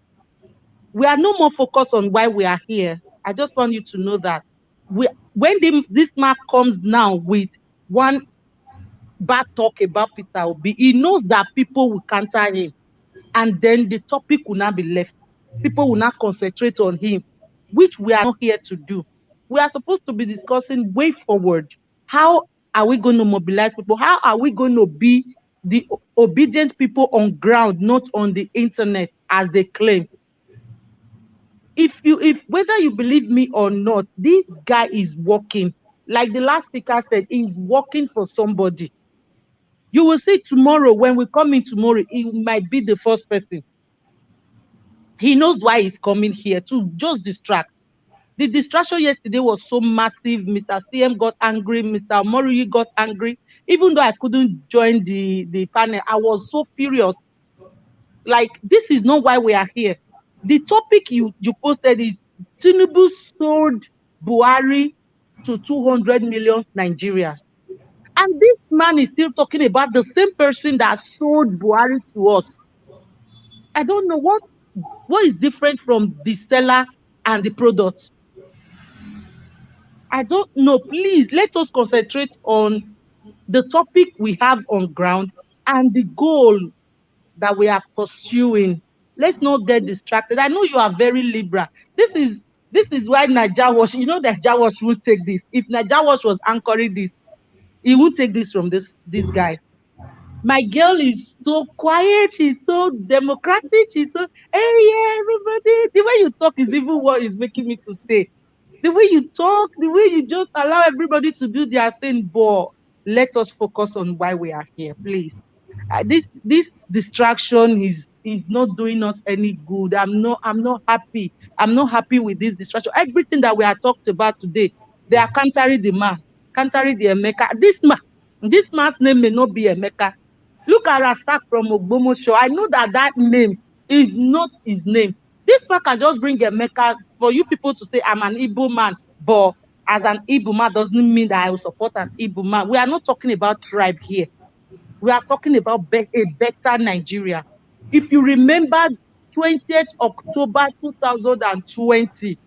We are no more focused on why we are here. I just want you to know that when this man comes now with one bad talk about Peter Obi, he knows that people will counter him, and then the topic will not be left. People will not concentrate on him, which we are not here to do. We are supposed to be discussing way forward. How are we going to mobilize people? How are we going to be the obedient people on ground, not on the internet, as they claim? If whether you believe me or not, this guy is working. like the last speaker said, is working for somebody. You will see tomorrow, when we come in tomorrow, he might be the first person. He knows why he's coming here to just distract. The distraction yesterday was so massive. Mr. CM got angry. Mr. Moriyi got angry. Even though I couldn't join the panel, I was so furious. Like, this is not why we are here. The topic you posted is Tinubu sold Buhari to 200 million Nigerians. And this man is still talking about the same person that sold Buhari to us. I don't know what is different from the seller and the product. I don't know. Please, let us concentrate on the topic we have on ground and the goal that we are pursuing. Let's not get distracted. I know you are very liberal. This is why Naija Watch, you know that Naija Watch will take this. If Naija Watch was anchoring this, he would take this from this guy. My girl is so quiet. She's so democratic. She's so, hey, yeah, everybody. The way you talk is even what is making me to say. The way you talk, the way you just allow everybody to do their thing, but let us focus on why we are here, please. This distraction is not doing us any good. I'm not happy. I'm not happy with this distraction. Everything that we are talked about today, they are countering the man, countering the Emeka. This man's name may not be Emeka. Look at Rastak from Ogbomosho. I know that name is not his name. This man can just bring Emeka for you people to say I'm an Igbo man, but as an Igbo man doesn't mean that I will support an Igbo man. We are not talking about tribe here. We are talking about a better Nigeria. If you remember 20th October 2020,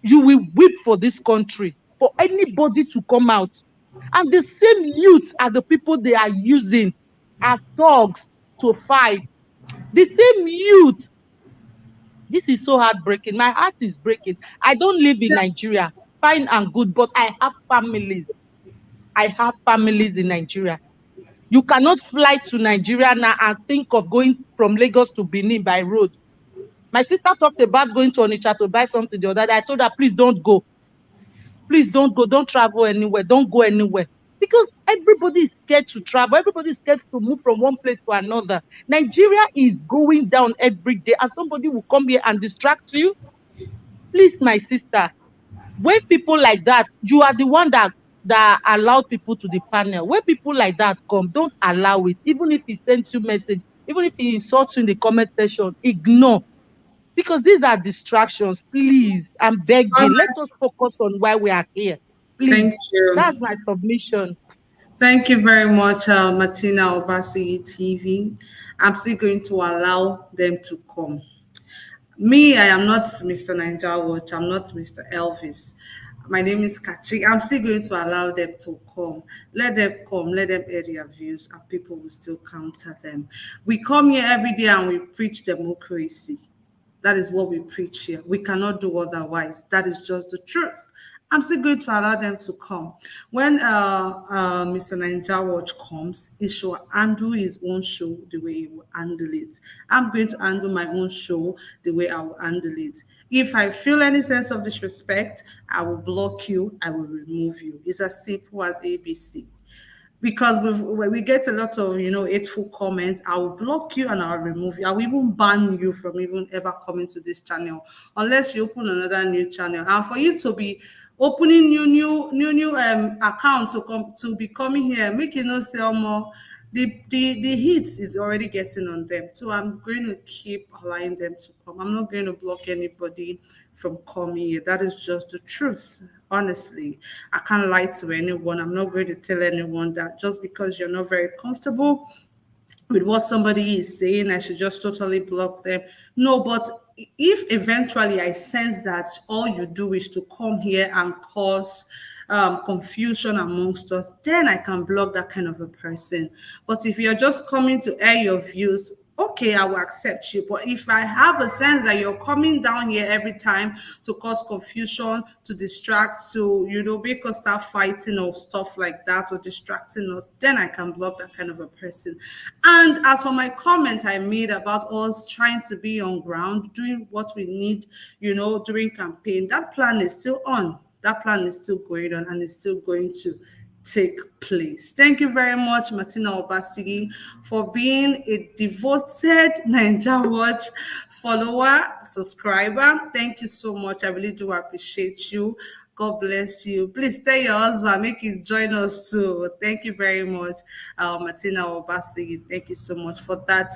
you will weep for this country, for anybody to come out. And the same youth are the people they are using as dogs to fight. The same youth. This is so heartbreaking. My heart is breaking. I don't live in Nigeria, fine and good, but I have families. I have families in Nigeria. You cannot fly to Nigeria now and think of going from Lagos to Benin by road. My sister talked about going to Onitsha to buy something the other day. I told her, please don't go. Please don't go. Don't travel anywhere. Don't go anywhere. Because everybody is scared to travel. Everybody is scared to move from one place to another. Nigeria is going down every day, and somebody will come here and distract you. Please, my sister, when people like that, you are the one that allowed people to the panel. When people like that come, don't allow it. Even if he sends you message, even if he insults you in the comment section, ignore. Because these are distractions. Please, I'm begging. Let us focus on why we are here. Please. Thank you. That's my submission. Thank you very much, Martina Obasi TV. I'm still going to allow them to come. Me, I am not Mr. Niger Watch. I'm not Mr. Elvis. My name is Kachi. I'm still going to allow them to come. Let them come. Let them air their views, and people will still counter them. We come here every day and we preach democracy. That is what we preach here. We cannot do otherwise. That is just the truth. I'm still going to allow them to come. When Mr. Ninja Watch comes, he should handle his own show the way he will handle it. I'm going to handle my own show the way I will handle it. If I feel any sense of disrespect, I will block you, I will remove you. It's as simple as ABC. Because when we get a lot of hateful comments, I will block you and I'll remove you. I will even ban you from even ever coming to this channel unless you open another new channel. And for you to be opening new accounts to be coming here, make sell more. The heat is already getting on them. So I'm going to keep allowing them to come. I'm not going to block anybody from coming here. That is just the truth. Honestly, I can't lie to anyone. I'm not going to tell anyone that just because you're not very comfortable with what somebody is saying, I should just totally block them. No, but if eventually I sense that all you do is to come here and cause confusion amongst us, then I can block that kind of a person. But if you're just coming to air your views, okay, I will accept you. But if I have a sense that you're coming down here every time to cause confusion, to distract, to, make us start fighting or stuff like that, or distracting us, then I can block that kind of a person. And as for my comment I made about us trying to be on ground, doing what we need, during campaign, that plan is still on. That plan is still going on and is still going to take place. Thank you very much, Martina Obasigi, for being a devoted Ninja Watch follower, subscriber. Thank you so much. I really do appreciate you. God bless you. Please tell your husband, make him join us too. Thank you very much, Martina Obasigi. Thank you so much for that.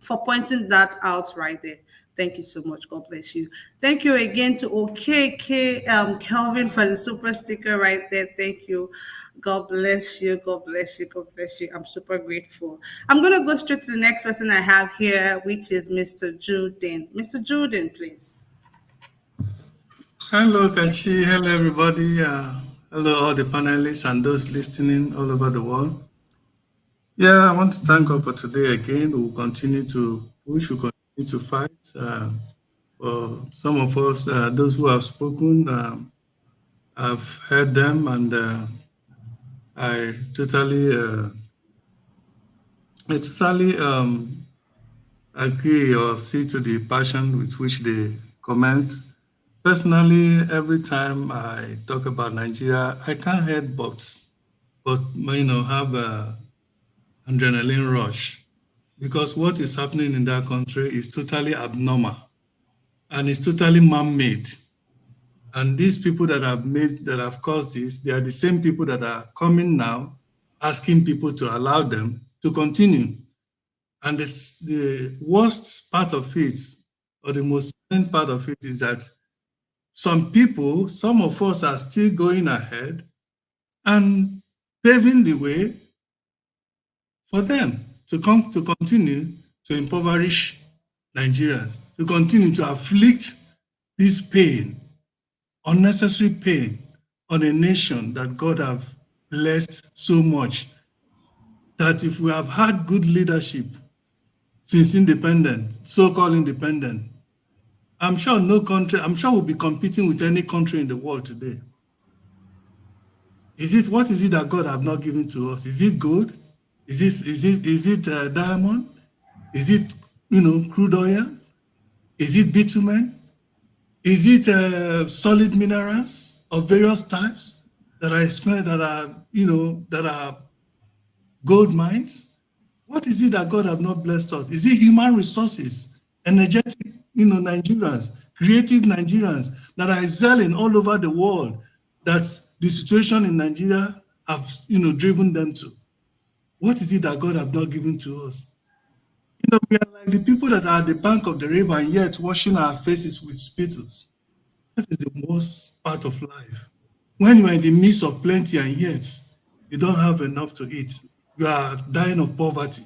For pointing that out right there. Thank you so much. God bless you. Thank you again to OKK Kelvin for the super sticker right there. Thank you. God bless you. God bless you. God bless you. I'm super grateful. I'm gonna go straight to the next person I have here, which is Mr. Juden. Mr. Juden, please. Hello, Kachi. Hello, everybody. Hello, all the panelists and those listening all over the world. Yeah, I want to thank God for today again. We'll continue to push, we'll continue to fight. For some of us, those who have spoken, I've heard them, and I totally agree or see to the passion with which they comment. Personally, every time I talk about Nigeria, I can't help but have a adrenaline rush, because what is happening in that country is totally abnormal and it's totally man-made. And these people that have caused this, they are the same people that are coming now asking people to allow them to continue. And the worst part of it, or the most sad part of it, is that some people, some of us, are still going ahead and paving the way for them to continue to impoverish Nigerians, to continue to afflict this pain, unnecessary pain, on a nation that God have blessed so much. That if we have had good leadership since independence, so-called independent, I'm sure we'll be competing with any country in the world today. What is it that God have not given to us? Is it gold? Is it diamond? Is it crude oil? Is it bitumen? Is it solid minerals of various types that are gold mines? What is it that God have not blessed us? Is it human resources, energetic Nigerians, creative Nigerians that are excelling all over the world, that the situation in Nigeria have driven them to? What is it that God have not given to us? We are like the people that are at the bank of the river and yet washing our faces with spittles. That is the worst part of life. When you are in the midst of plenty and yet you don't have enough to eat, you are dying of poverty.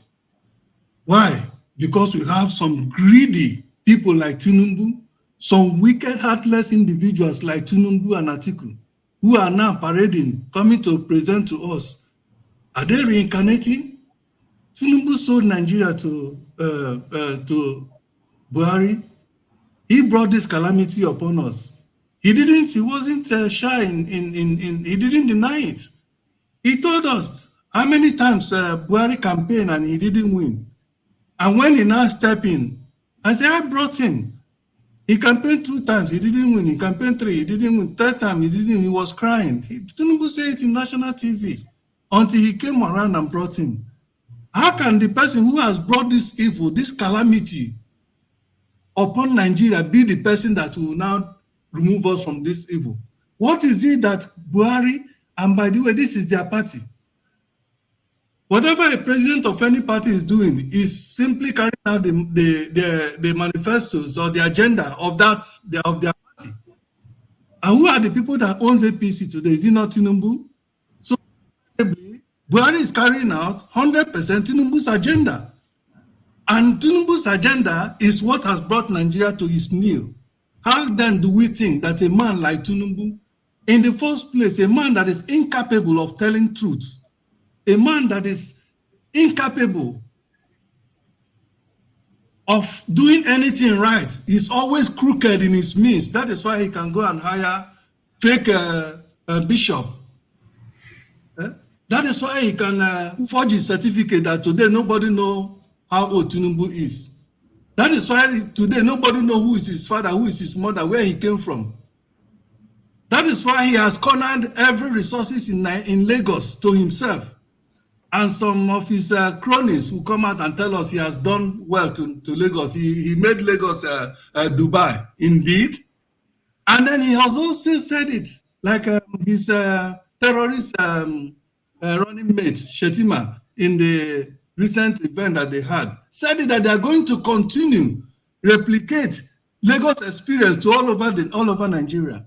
Why? Because we have some greedy people like Tinubu, some wicked, heartless individuals like Tinubu and Atiku, who are now parading, coming to present to us. Are they reincarnating? Tinubu sold Nigeria to Buhari. He brought this calamity upon us. He wasn't shy he didn't deny it. He told us how many times Buhari campaigned and he didn't win. And when he now stepped in, I said, I brought him. He campaigned 2 times, he didn't win. He campaigned 3, he didn't win. 3rd time, he was crying. Tinubu said it in national TV until he came around and brought him. How can the person who has brought this evil, this calamity upon Nigeria be the person that will now remove us from this evil? What is it that Buhari, and by the way, this is their party. Whatever a president of any party is doing is simply carrying out the manifestos or the agenda of their party. And who are the people that owns APC today? Is it not Tinubu? So Buhari is carrying out 100% Tinubu's agenda. And Tinubu's agenda is what has brought Nigeria to its knee. How then do we think that a man like Tinubu, in the first place, a man that is incapable of telling truth, a man that is incapable of doing anything right, is always crooked in his means. That is why he can go and hire fake bishop. That is why he can forge his certificate that today nobody know how old Tinubu is. That is why today nobody know who is his father, who is his mother, where he came from. That is why he has cornered every resources in Lagos to himself. And some of his cronies who come out and tell us he has done well to Lagos. He made Lagos Dubai, indeed. And then he has also said it, like his terrorist running mate, Shetima, in the recent event that they had, said it that they are going to continue, replicate Lagos experience to all over Nigeria.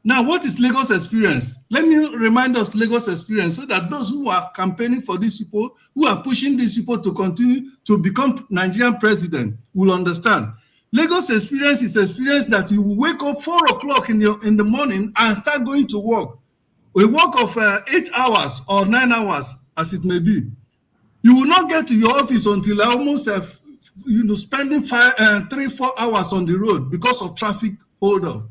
Now, what is Lagos experience? Let me remind us Lagos experience so that those who are campaigning for these people, who are pushing these people to continue to become Nigerian president, will understand. Lagos experience is experience that you will wake up 4 o'clock in the morning and start going to work. A work of 8 hours or 9 hours, as it may be. You will not get to your office until almost spending 3-4 hours on the road because of traffic holdup.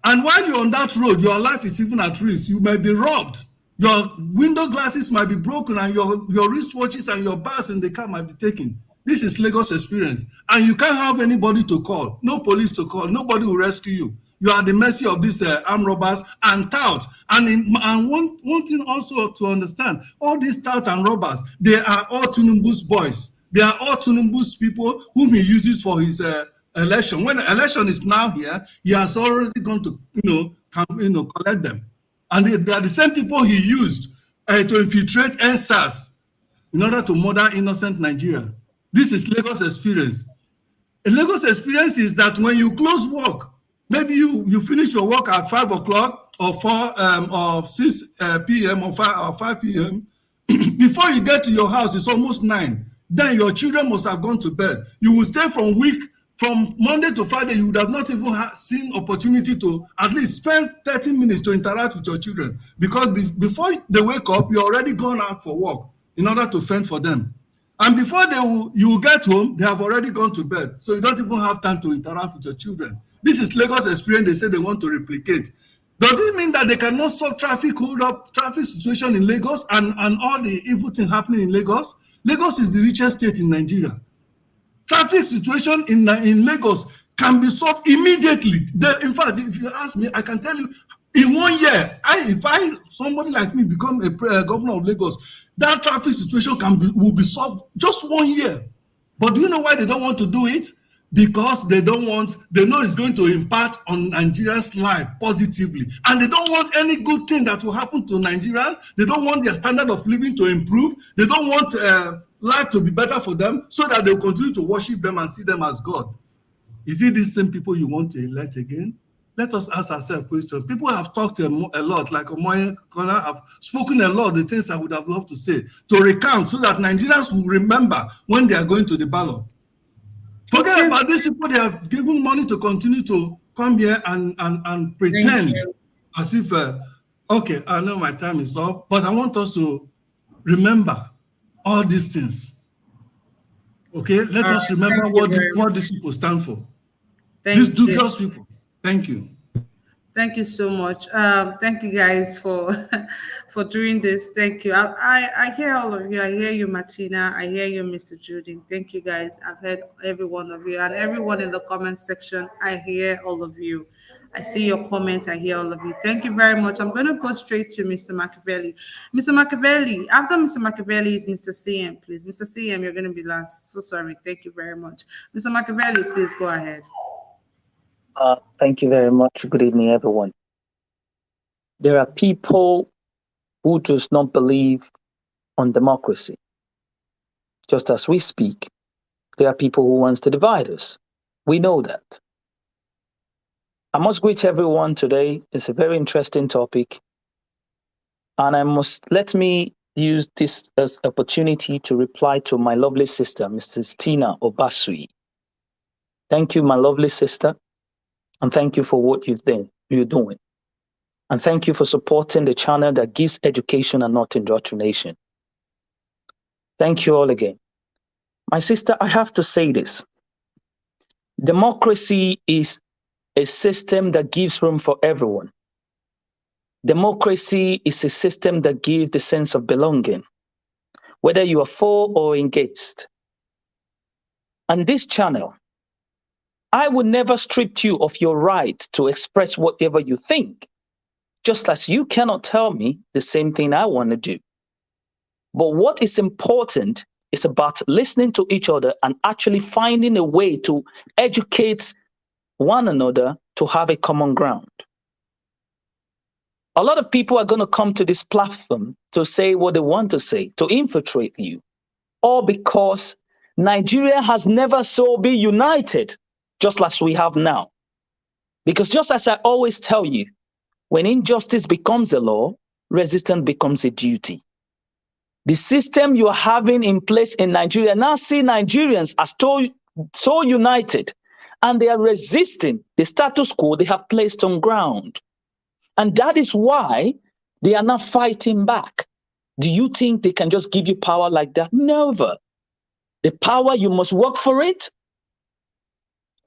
And while you're on that road, your life is even at risk. You may be robbed. Your window glasses might be broken, and your wristwatches and your bars in the car might be taken. This is Lagos experience. And you can't have anybody to call, no police to call, nobody will rescue you. You are at the mercy of these armed robbers and touts. And one thing also to understand, all these touts and robbers, they are all Tinubu's boys. They are all Tinubu's people whom he uses for his election. When the election is now here, he has already gone to collect them, and they are the same people he used to infiltrate NSAS in order to murder innocent Nigeria. This is Lagos experience. A Lagos experience is that when you close work, maybe you finish your work at 5 o'clock or 4 or 6 p.m. or 5 p.m. Before you get to your house, it's almost 9. Then your children must have gone to bed. You will stay from Monday to Friday. You would have not even seen opportunity to at least spend 30 minutes to interact with your children, because before they wake up, you're already gone out for work in order to fend for them. And before you get home, they have already gone to bed. So you don't even have time to interact with your children. This is Lagos experience they say they want to replicate. Does it mean that they cannot solve traffic situation in Lagos and all the evil thing happening in Lagos? Lagos is the richest state in Nigeria. Traffic situation in Lagos can be solved immediately. In fact, if you ask me, I can tell you, in 1 year, if somebody like me become a governor of Lagos, that traffic situation will be solved just 1 year. But do you know why they don't want to do it? Because they know it's going to impact on Nigerians' life positively. And they don't want any good thing that will happen to Nigerians. They don't want their standard of living to improve. They don't want life to be better for them, so that they'll continue to worship them and see them as God. Is it these same people you want to elect again? Let us ask ourselves questions. People have talked a lot, like Omoye Kona have spoken a lot of the things I would have loved to say, to recount, so that Nigerians will remember when they are going to the ballot. Forget about these people. They have given money to continue to come here and pretend as if, okay, I know my time is up, but I want us to remember all these things. Okay, let us remember what these people stand for. These dubious people. Thank you. Thank you so much. Thank you guys for doing this. Thank you. I hear all of you. I hear you, Martina. I hear you, Mr. Judy. Thank you, guys. I've heard every one of you, and everyone in the comment section. I hear all of you. I see your comments. I hear all of you. Thank you very much. I'm going to go straight to Mr. Machiavelli. Mr. Machiavelli, after Mr. Machiavelli is Mr. CM, please. Mr. CM, you're going to be last. So sorry. Thank you very much. Mr. Machiavelli, please go ahead. Thank you very much. Good evening, everyone. There are people who does not believe on democracy. Just as we speak, there are people who wants to divide us. We know that. I must greet everyone today. It's a very interesting topic. And let me use this as opportunity to reply to my lovely sister, Mrs. Tina Obasui. Thank you, my lovely sister. And thank you for what you're doing. And thank you for supporting the channel that gives education and not indoctrination. Thank you all again. My sister, I have to say this. Democracy is a system that gives room for everyone. Democracy is a system that gives the sense of belonging, whether you are for or against. And this channel, I would never strip you of your right to express whatever you think. Just as you cannot tell me the same thing I want to do. But what is important is about listening to each other and actually finding a way to educate one another to have a common ground. A lot of people are going to come to this platform to say what they want to say, to infiltrate you, all because Nigeria has never so been united, just as we have now. Because just as I always tell you, when injustice becomes a law, resistance becomes a duty. The system you are having in place in Nigeria now see Nigerians as so united, and they are resisting the status quo they have placed on ground. And that is why they are not fighting back. Do you think they can just give you power like that? Never. The power, you must work for it,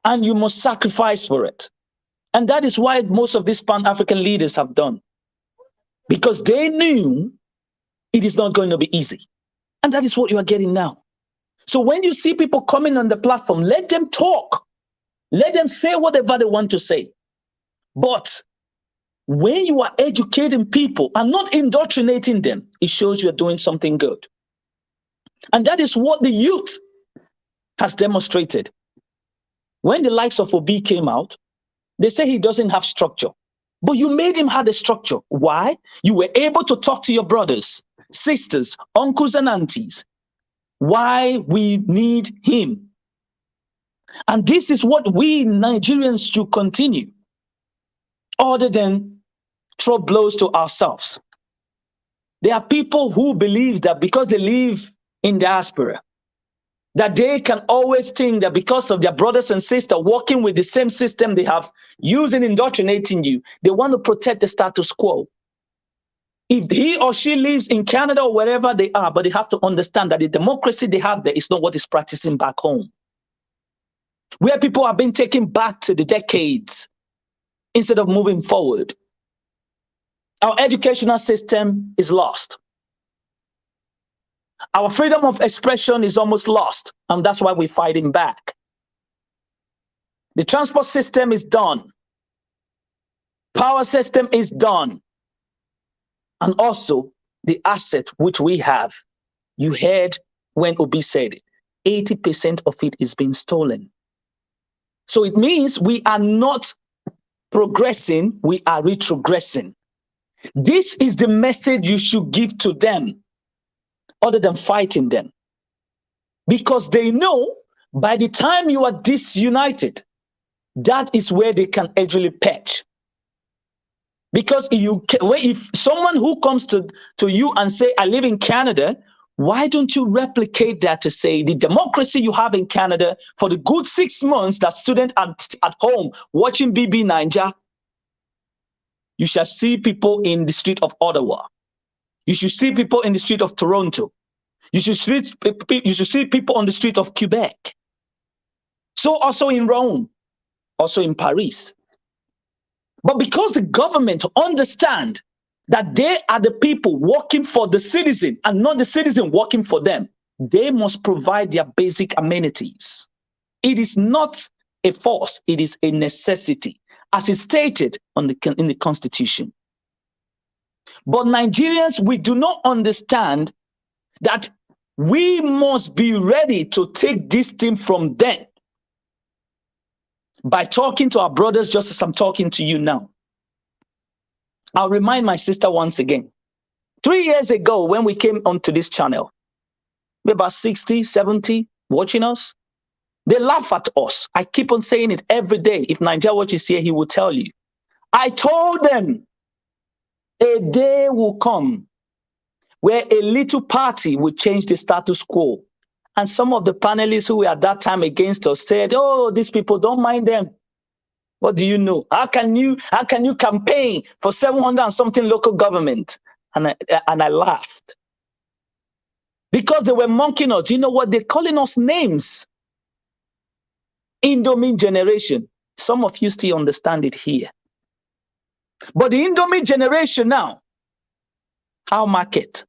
and you must sacrifice for it. And that is why most of these Pan-African leaders have done. Because they knew it is not going to be easy. And that is what you are getting now. So when you see people coming on the platform, let them talk. Let them say whatever they want to say. But when you are educating people and not indoctrinating them, it shows you are doing something good. And that is what the youth has demonstrated. When the likes of Obi came out, they say he doesn't have structure. But you made him have a structure. Why? You were able to talk to your brothers, sisters, uncles, and aunties. Why we need him. And this is what we Nigerians should continue, other than throw blows to ourselves. There are people who believe that because they live in diaspora, that they can always think that because of their brothers and sisters working with the same system they have used in indoctrinating you, they want to protect the status quo. If he or she lives in Canada or wherever they are, but they have to understand that the democracy they have there is not what is practicing back home. Where people are being taken back to the decades instead of moving forward. Our educational system is lost. Our freedom of expression is almost lost, and that's why we're fighting back. The transport system is done. Power system is done. And also the asset which we have. You heard when Obi said it, 80% of it is being stolen. So it means we are not progressing, we are retrogressing. This is the message you should give to them, other than fighting them. Because they know by the time you are disunited, that is where they can actually patch. Because if someone who comes to you and say, I live in Canada, why don't you replicate that to say the democracy you have in Canada for the good 6 months that students at home watching BB Niger, you shall see people in the street of Ottawa. You should see people in the street of Toronto. You should see people on the street of Quebec. So also in Rome, also in Paris. But because the government understand that they are the people working for the citizen and not the citizen working for them, they must provide their basic amenities. It is not a force, it is a necessity, as is stated in the Constitution. But Nigerians, we do not understand that we must be ready to take this thing from them by talking to our brothers just as I'm talking to you now. I'll remind my sister once again. 3 years ago, when we came onto this channel, about 60, 70 watching us, they laugh at us. I keep on saying it every day. If Nigeria Watch is here, he will tell you. I told them a day will come where a little party will change the status quo. And some of the panelists who were at that time against us said, oh, these people, don't mind them. What do you know? How can you campaign for 700 and something local government? And I laughed. Because they were mocking us. You know what? They're calling us names. Indomie generation. Some of you still understand it here. But the Indomie generation now, how market?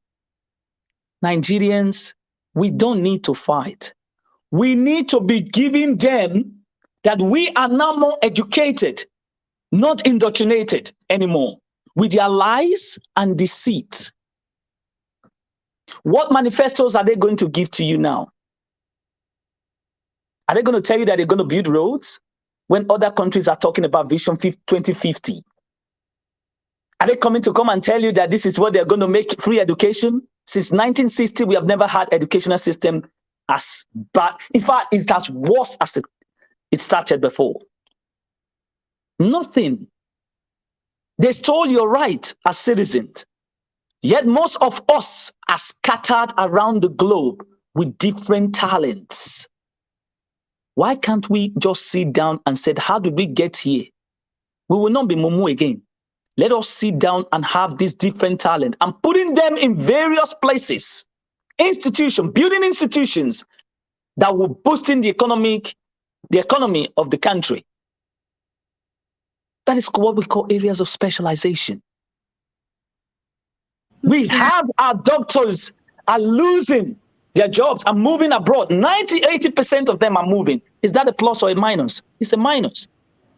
Nigerians, we don't need to fight. We need to be giving them that we are now more educated, not indoctrinated anymore. with their lies and deceit. What manifestos are they going to give to you now? Are they going to tell you that they're going to build roads when other countries are talking about Vision 2050? Are they coming to come and tell you that this is what they're going to make free education? Since 1960, we have never had educational system as bad. In fact, it's as worse as it started before. Nothing. They stole your right as citizens. Yet most of us are scattered around the globe with different talents. Why can't we just sit down and say, how did we get here? We will not be mumu again. Let us sit down and have these different talent and putting them in various places, building institutions that will boost in the economy of the country. That is what we call areas of specialization. We have our doctors are losing their jobs and moving abroad. 80% of them are moving. Is that a plus or a minus? It's a minus.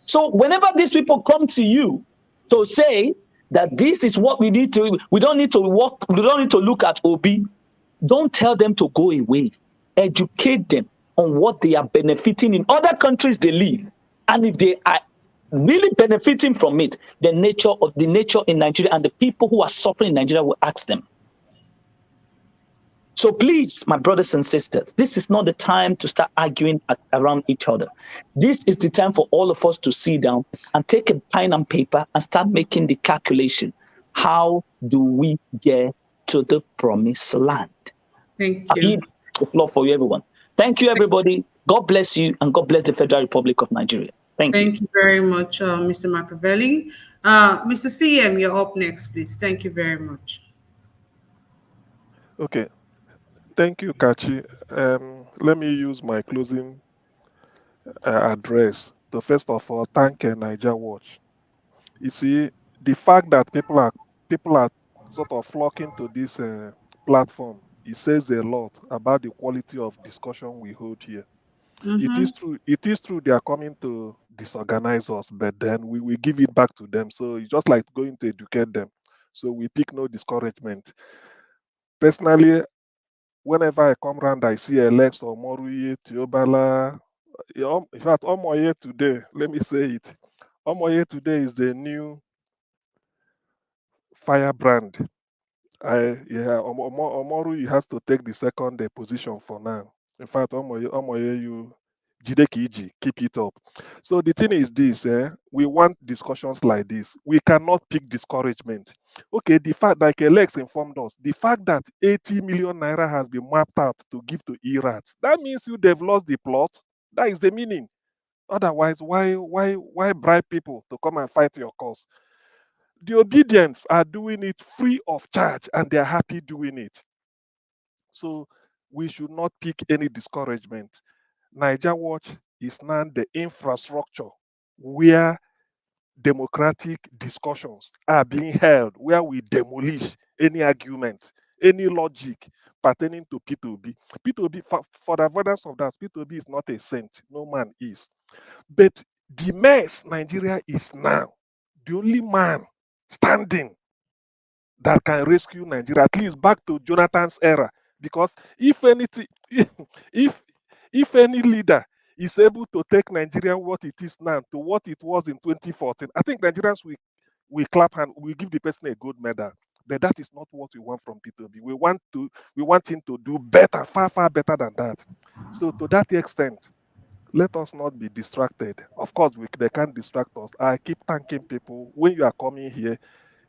So whenever these people come to you to say that this is what we need to, we don't need to look at OB, don't tell them to go away. Educate them on what they are benefiting in other countries they live. And if they are really benefiting from it, the nature in Nigeria and the people who are suffering in Nigeria will ask them. So please, my brothers and sisters, this is not the time to start arguing around each other. This is the time for all of us to sit down and take a pen and paper and start making the calculation. How do we get to the promised land? Thank you. I leave the floor for you, everyone. Thank you, everybody. God bless you, and God bless the Federal Republic of Nigeria. Thank you. Thank you very much, Mr. Machiavelli. Mr. CM, you're up next, please. Thank you very much. Okay. Thank you, Kachi. Let me use my closing address to first of all thank Niger Watch. You see, the fact that people are sort of flocking to this platform, it says a lot about the quality of discussion we hold here. It is true they are coming to disorganize us, but then we will give it back to them. So it's just like going to educate them. So we pick no discouragement. Personally, whenever I come around, I see Alex or Moruye, Tiobala. In fact, Omoye today, let me say it. Omoye today is the new firebrand. Omoru, he has to take the second position for now. In fact, Omoye, you Jideki, keep it up. So the thing is this, we want discussions like this. We cannot pick discouragement. Okay, the fact, like Alex informed us, the fact that 80 million naira has been mapped out to give to Irats, that means they've lost the plot. That is the meaning. Otherwise, why bribe people to come and fight your cause? The obedience are doing it free of charge and they're happy doing it. So we should not pick any discouragement. Niger Watch is now the infrastructure where democratic discussions are being held, where we demolish any argument, any logic pertaining to P2B. P2B, for the avoidance of that, P2B is not a saint, no man is. But the mess Nigeria is now, the only man standing that can rescue Nigeria, at least back to Jonathan's era. Because if anything, if any leader is able to take Nigeria what it is now to what it was in 2014, I think Nigerians will clap and we give the person a gold medal. But that is not what we want from P2B. We want him to do better, far better than that. So to that extent, let us not be distracted. Of course, they can't distract us. I keep thanking people when you are coming here.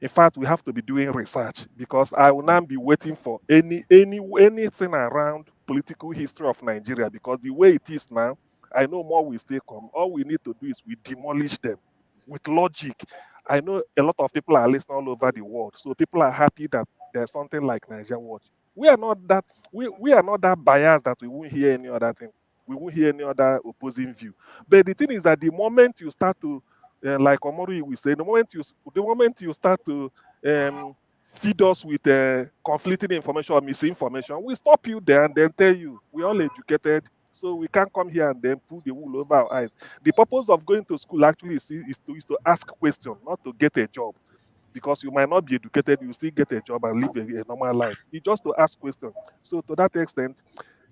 In fact, we have to be doing research because I will now be waiting for anything around political history of Nigeria because the way it is now, I know more will still come. All we need to do is we demolish them with logic. I know a lot of people are listening all over the world, so people are happy that there's something like Niger Watch. We are not that biased that we won't hear any other thing. We won't hear any other opposing view. But the thing is that the moment you start to like Omori will say, the moment you start to feed us with conflicting information or misinformation, we stop you there and then tell you we're all educated, so we can't come here and then pull the wool over our eyes. The purpose of going to school actually is to ask questions, not to get a job. because you might not be educated, you still get a job and live a normal life. It's just to ask questions. So to that extent,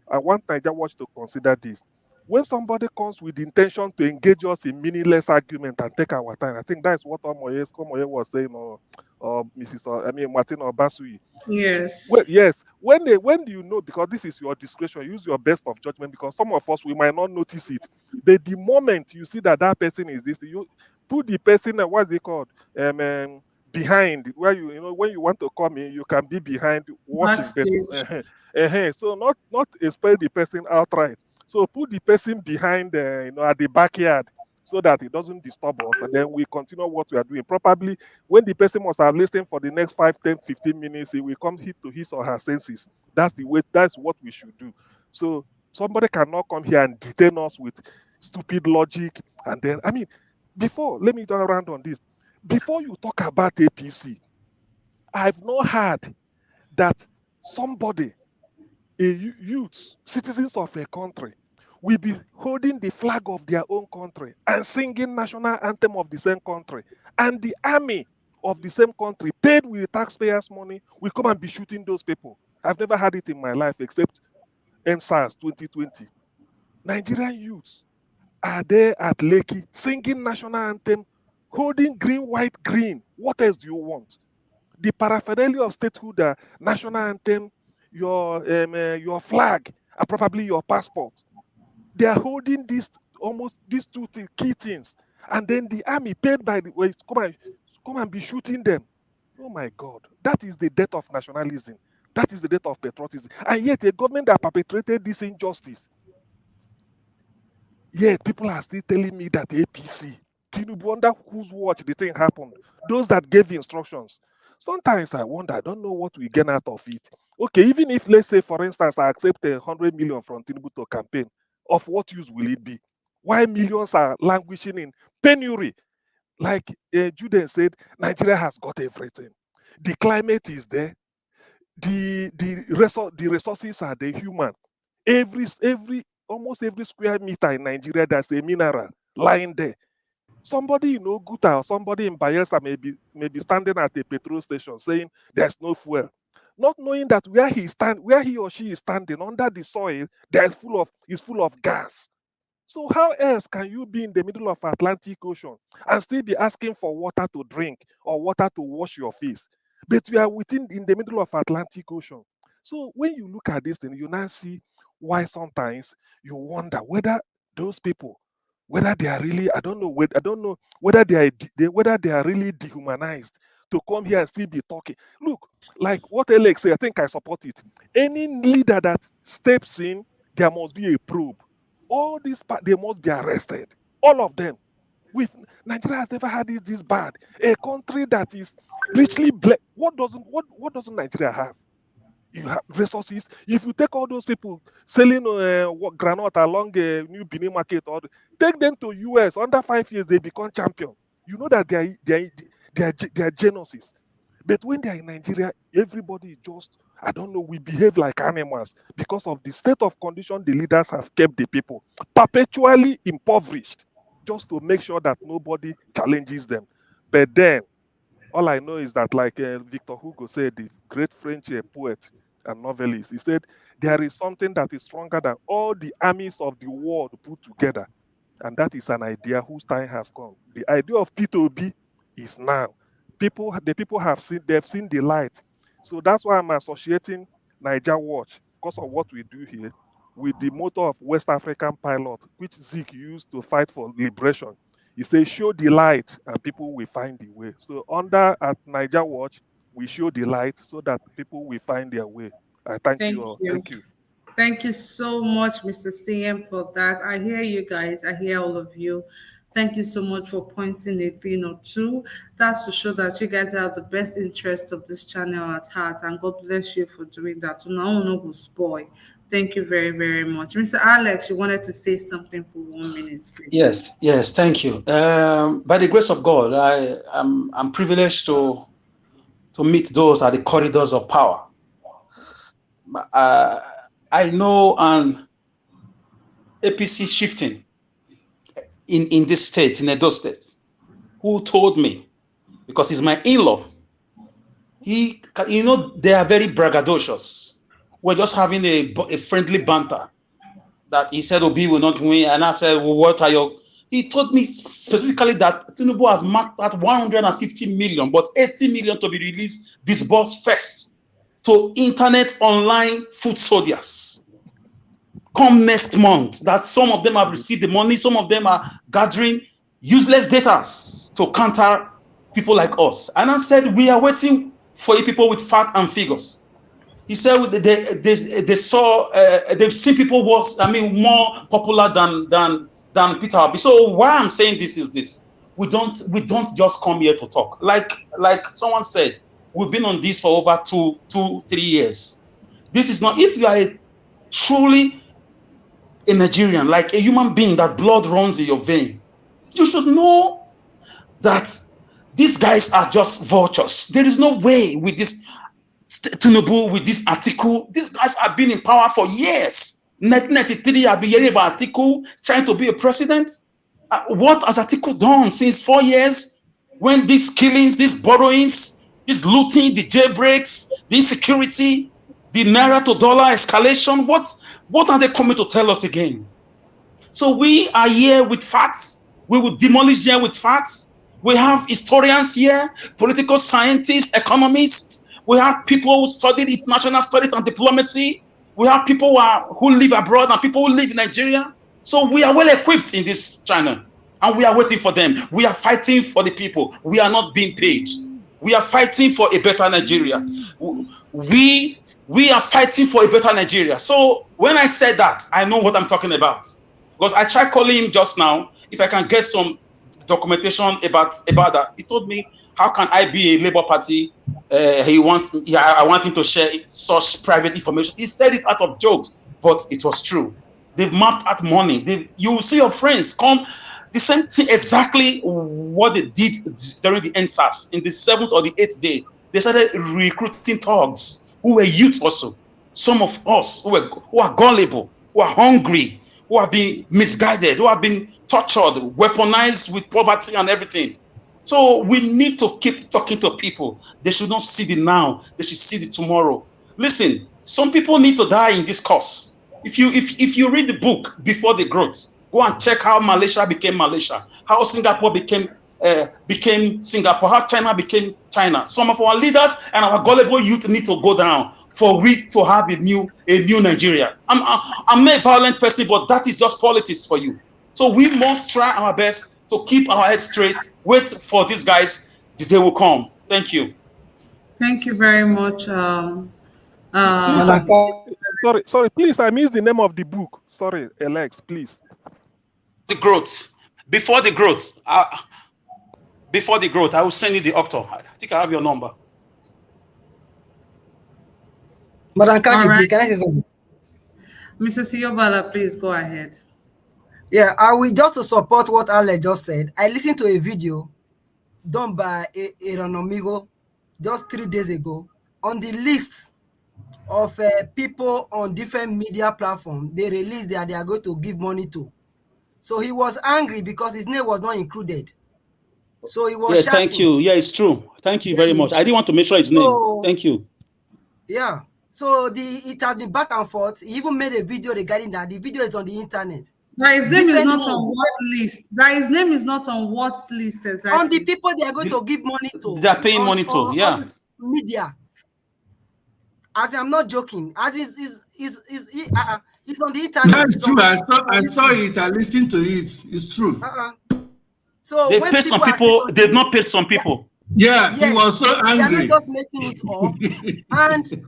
I want Niger Watch to consider this. When somebody comes with the intention to engage us in meaningless argument and take our time, I think that's what Omoye was saying, or Martin or Basui. Yes. Well, yes. When do you know? Because this is your discretion. Use your best of judgment. Because some of us we might not notice it. But the moment you see that that person is this, you put the person. What's it called? Behind where you know when you want to come in, you can be behind watching. But Backstage. so not expel the person outright. So put the person behind, at the backyard so that it doesn't disturb us, and then we continue what we are doing. Probably when the person must have listened for the next 5, 10, 15 minutes, he will come hit to his or her senses. That's the way, that's what we should do. So somebody cannot come here and detain us with stupid logic. And then, before, let me turn around on this. Before you talk about APC, I've not heard that somebody, youths, citizens of a country, will be holding the flag of their own country and singing national anthem of the same country, and the army of the same country, paid with taxpayers' money, will come and be shooting those people. I've never had it in my life except NSAS 2020. Nigerian youths are there at Lekki singing national anthem, holding green, white, green. What else do you want? The paraphernalia of statehood, national anthem, your flag, and probably your passport. They are holding these two key things, and then the army paid by the way come and be shooting them. Oh my God, that is the death of nationalism. That is the death of patriotism. And yet, a government that perpetrated this injustice, yet people are still telling me that APC, Tinubu, under whose watch the thing happened, those that gave instructions. Sometimes I wonder, I don't know what we get out of it. Okay, even if, let's say, for instance, I accept 100 million from Tinubu to campaign, of what use will it be? Why millions are languishing in penury? Like Juden said, Nigeria has got everything. The climate is there. The resources are the human. Almost every square meter in Nigeria, there's a mineral lying there. Somebody in Oguta or somebody in Bayelsa may be standing at a petrol station saying there's no fuel, not knowing that where he or she is standing under the soil, is full of gas. So how else can you be in the middle of Atlantic Ocean and still be asking for water to drink or water to wash your face? But we are in the middle of Atlantic Ocean. So when you look at this thing, you now see why sometimes you wonder whether those people, whether they are really, I don't know whether whether they are really dehumanized to come here and still be talking. Look, like what Alex said, I think I support it. Any leader that steps in, there must be a probe. All these they must be arrested. All of them. Nigeria has never had it this bad. A country that is richly blessed. What doesn't Nigeria have? You have resources. If you take all those people selling granite along New Benin market, or take them to US, under 5 years they become champion. You know that they are geniuses. But when they are in Nigeria, everybody just, I don't know, we behave like animals because of the state of condition the leaders have kept the people perpetually impoverished, just to make sure that nobody challenges them. But then, all I know is that, like Victor Hugo said, the great French poet and novelist, he said, there is something that is stronger than all the armies of the world put together. And that is an idea whose time has come. The idea of P2B is now. The people they've seen the light. So that's why I'm associating Niger Watch, because of what we do here, with the motto of West African pilot, which Zeke used to fight for liberation. He says, show the light and people will find the way. So at Niger Watch, we show the light so that people will find their way. I thank you Thank all. you. Thank you. Thank you so much, Mr. CM, for that. I hear you guys. I hear all of you. Thank you so much for pointing a thing or two. That's to show that you guys have the best interest of this channel at heart, and God bless you for doing that. So now no go spoil. Thank you very, very much. Mr. Alex, you wanted to say something for 1 minute, please. Yes, thank you. By the grace of God, I'm privileged to meet those at the corridors of power. I know an APC shifting in this state, in Edo State, who told me because he's my in-law. He, you know, they are very braggadocious. We're just having a friendly banter that he said Obi will not win, and I said, well, what are your? He told me specifically that Tinubu has marked at 150 million, but 80 million to be released, disbursed first to internet online food soldiers. Come next month, that some of them have received the money, some of them are gathering useless data to counter people like us. And I said, we are waiting for you people with facts and figures. He said they saw they've seen people was more popular than Peter Obi. So why I'm saying this is this: we don't just come here to talk. Like someone said, we've been on this for over 3 years. This is not, if you are truly a Nigerian, like a human being that blood runs in your vein, you should know that these guys are just vultures. There is no way with this Tinubu, with this article. These guys have been in power for years. 1993, I've been hearing about Atiku trying to be a president. What has Atiku done since 4 years? When these killings, these borrowings, this looting, the jailbreaks, the insecurity, the naira to dollar escalation, what are they coming to tell us again? So we are here with facts. We will demolish them with facts. We have historians here, political scientists, economists. We have people who studied international studies and diplomacy. We have people who live abroad and people who live in Nigeria. So we are well equipped in this channel, and we are waiting for them. We are fighting for the people. We are not being paid. We are fighting for a better Nigeria. We are fighting for a better Nigeria. So when I said that, I know what I'm talking about. Because I tried calling him just now, if I can get some documentation about that. He told me, how can I be a Labour Party? I want him to share such private information. He said it out of jokes, but it was true. They've mapped out money. You will see your friends come, the same thing, exactly what they did during the NSAS. In the 7th or the 8th day, they started recruiting thugs who were youth also. Some of us who are gullible, who are hungry, who have been misguided, who have been tortured, weaponized with poverty and everything. So we need to keep talking to people. They should not see the now, they should see the tomorrow. Listen, some people need to die in this cause. If you read the book Before the Growth, go and check how Malaysia became Malaysia, how Singapore became Singapore, how China became China. Some of our leaders and our gullible youth need to go down for we to have a new Nigeria. I'm not a violent person, but that is just politics for you. So we must try our best to keep our heads straight, wait for these guys, they will come. Thank you. Thank you very much. Sorry, please, I missed the name of the book. Sorry, Alex, please. The Growth. Before the Growth. Before the Growth, I will send you the author. I think I have your number. Madam Kashi, All right. please, can I say something? Mr. Theobala, please go ahead. Yeah, I will just to support what Ale just said. I listened to a video done by Aaron Omigo just 3 days ago on the list of people on different media platforms they released that they are going to give money to. So he was angry because his name was not included. So he was shouting. Thank you. Yeah, it's true. Thank you very much. I didn't want to mention his name. Thank you. Yeah. So it has been back and forth. He even made a video regarding that. The video is on the internet. But his name is not on what list? His name is not on what list exactly? On the people they are going to give money to. They are paying money to, yeah. Media. As I'm not joking. As is on the internet. That's true. I saw it. I listened to it. It's true. So they paid some people. They've not paid some people. Yeah, he was so angry. They are not just making it up. And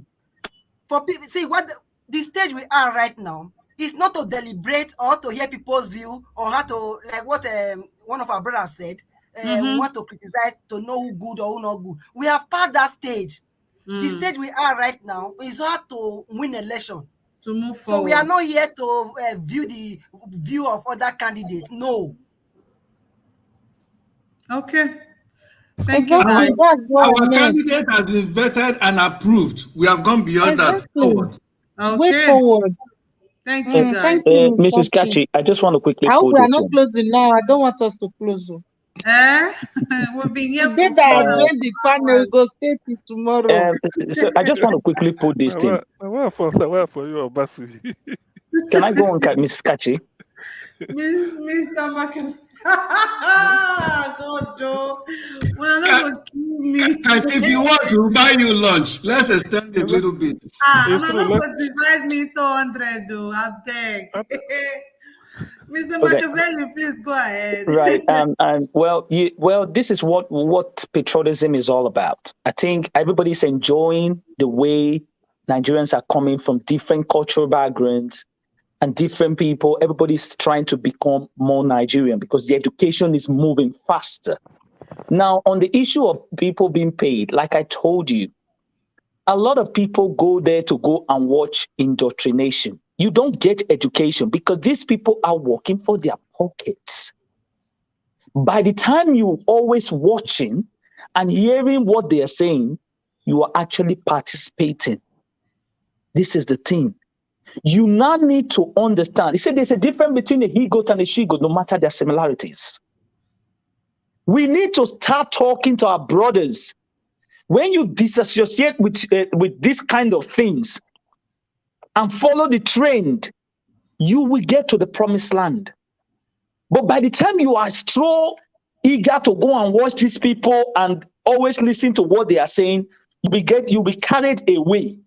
for people, see what the stage we are right now is not to deliberate or to hear people's view or how to, like what one of our brothers said, we want to criticize to know who good or who not good. We have passed that stage. The stage we are right now is how to win election. To move forward. So we are not here to view the view of other candidates. No. Okay. Thank you, guys. Our candidate has been vetted and approved. We have gone beyond that. Forward. Okay. Way forward. Thank you, guys. Mrs. Kachi, I just want to quickly I hope pull we are this not one. closing now. I don't want us to close. We've been here Today for that I 4 joined the panel, go stay till tomorrow. So I just want to quickly put this thing. Where for you, Obasi? Can I go on, Mrs. Kachi? Mr. McIntyre. God, Joe. Well, I'm not going to kill me. If you want to buy you lunch, let's extend it a little bit. I'm not going to divide me 200, though. I beg. Mr. Okay. Machiavelli, please go ahead. Right. Well, this is what patriotism is all about. I think everybody's enjoying the way Nigerians are coming from different cultural backgrounds and different people. Everybody's trying to become more Nigerian because the education is moving faster. Now, on the issue of people being paid, like I told you, a lot of people go there to go and watch indoctrination. You don't get education because these people are working for their pockets. By the time you're always watching and hearing what they are saying, you are actually participating. This is the thing. You now need to understand. He said there's a difference between a he-goat and a she-goat, no matter their similarities. We need to start talking to our brothers. When you disassociate with this kind of things and follow the trend, you will get to the promised land. But by the time you are so eager to go and watch these people and always listen to what they are saying, you'll be carried away.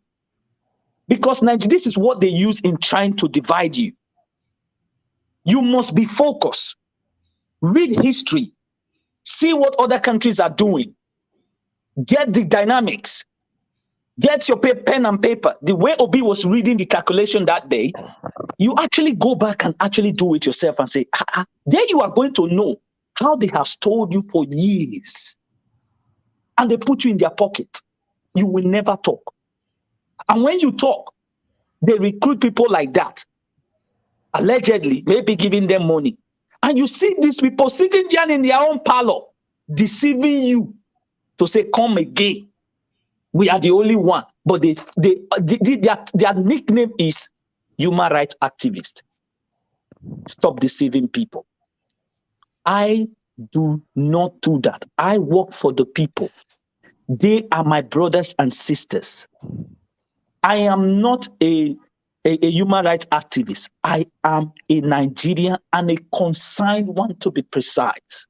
Because this is what they use in trying to divide you. You must be focused. Read history. See what other countries are doing. Get the dynamics. Get your pen and paper. The way Obi was reading the calculation that day, you actually go back and actually do it yourself and say, there you are going to know how they have stole you for years. And they put you in their pocket. You will never talk. And when you talk, they recruit people like that, allegedly, maybe giving them money. And you see these people sitting down in their own parlor, deceiving you to say, come again. We are the only one. But their nickname is human rights activist. Stop deceiving people. I do not do that. I work for the people. They are my brothers and sisters. I am not a human rights activist. I am a Nigerian and a concerned one, to be precise.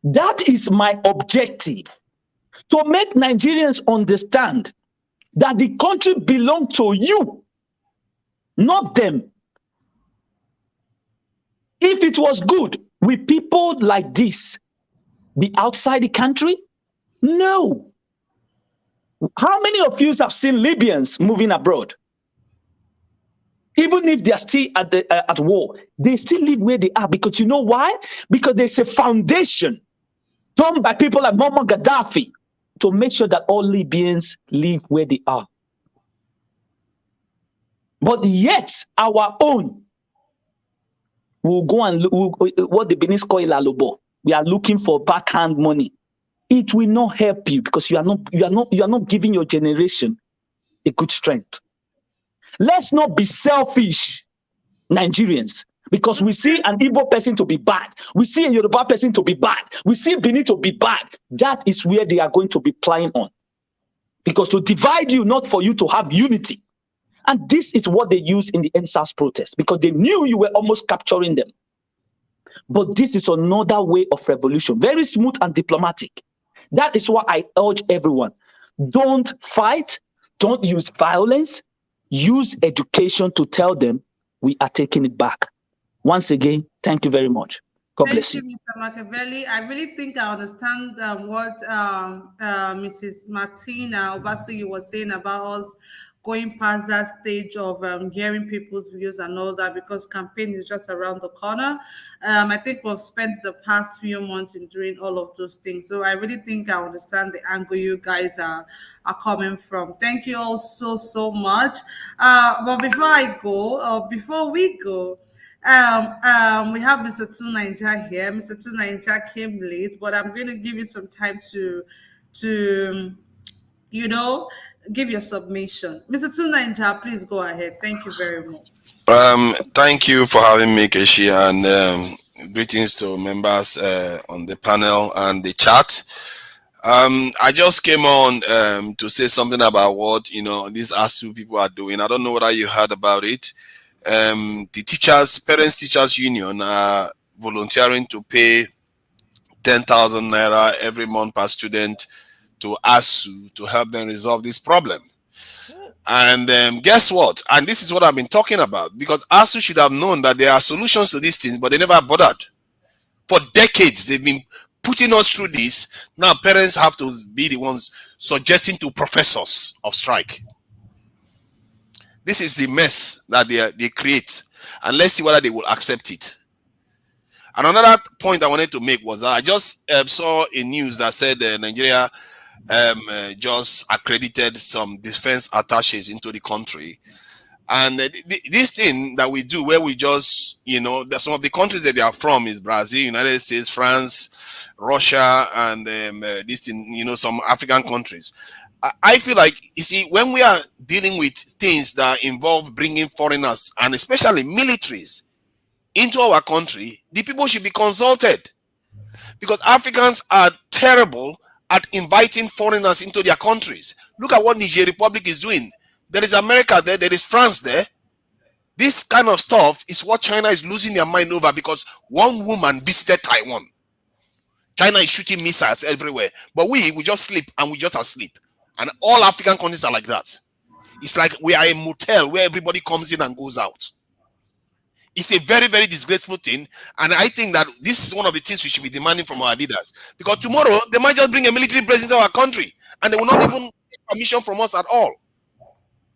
That is my objective, to make Nigerians understand that the country belongs to you, not them. If it was good, will people like this be outside the country? No. How many of you have seen Libyans moving abroad? Even if they are still at war, they still live where they are. Because you know why? Because there's a foundation done by people like Muammar Gaddafi to make sure that all Libyans live where they are. But yet, our own will go and look what the Benin call Ilalobo. We are looking for backhand money. It will not help you because you are not giving your generation a good strength. Let's not be selfish, Nigerians, because we see an Igbo person to be bad. We see a Yoruba person to be bad. We see Benin to be bad. That is where they are going to be playing on. Because to divide you, not for you to have unity. And this is what they use in the NSAS protest, because they knew you were almost capturing them. But this is another way of revolution, very smooth and diplomatic. That is why I urge everyone, don't fight, don't use violence, use education to tell them we are taking it back. Once again, thank you very much. God bless you. Thank you, Mr. Machiavelli. I really think I understand what Mrs. Martina Obasi was saying about us going past that stage of hearing people's views and all that, because campaign is just around the corner. I think we've spent the past few months in doing all of those things. So I really think I understand the angle you guys are coming from. Thank you all so much. But before we go, we have Mr. Tunaija here. Mr. Tunaija came late, but I'm going to give you some time to give your submission. Mr. Tunaija, please go ahead. Thank you very much. Thank you for having me, Keshi, and Greetings to members on the panel and the chat. I just came on to say something about what these ASU people are doing. I don't know whether you heard about it. The parents teachers union are volunteering to pay 10,000 naira every month per student to ASU to help them resolve this problem. And guess what? And this is what I've been talking about, because ASU should have known that there are solutions to these things, but they never bothered. For decades, they've been putting us through this. Now parents have to be the ones suggesting to professors of strike. This is the mess that they create, and let's see whether they will accept it. And another point I wanted to make was that I just saw a news that said Nigeria just accredited some defense attaches into the country. And this thing that we do, where we just, some of the countries that they are from is Brazil, United States, France, Russia, and this thing, some African countries. I feel like, you see, when we are dealing with things that involve bringing foreigners and especially militaries into our country, the people should be consulted, because Africans are terrible at inviting foreigners into their countries. Look at what Niger Republic is doing. There is America there, there is France there. This kind of stuff is what China is losing their mind over, because one woman visited Taiwan. China is shooting missiles everywhere, but we just sleep and we just asleep. And all African countries are like that. It's like we are a motel where everybody comes in and goes out. It's a very, very disgraceful thing. And I think that this is one of the things we should be demanding from our leaders, because tomorrow they might just bring a military base into our country and they will not even get permission from us at all.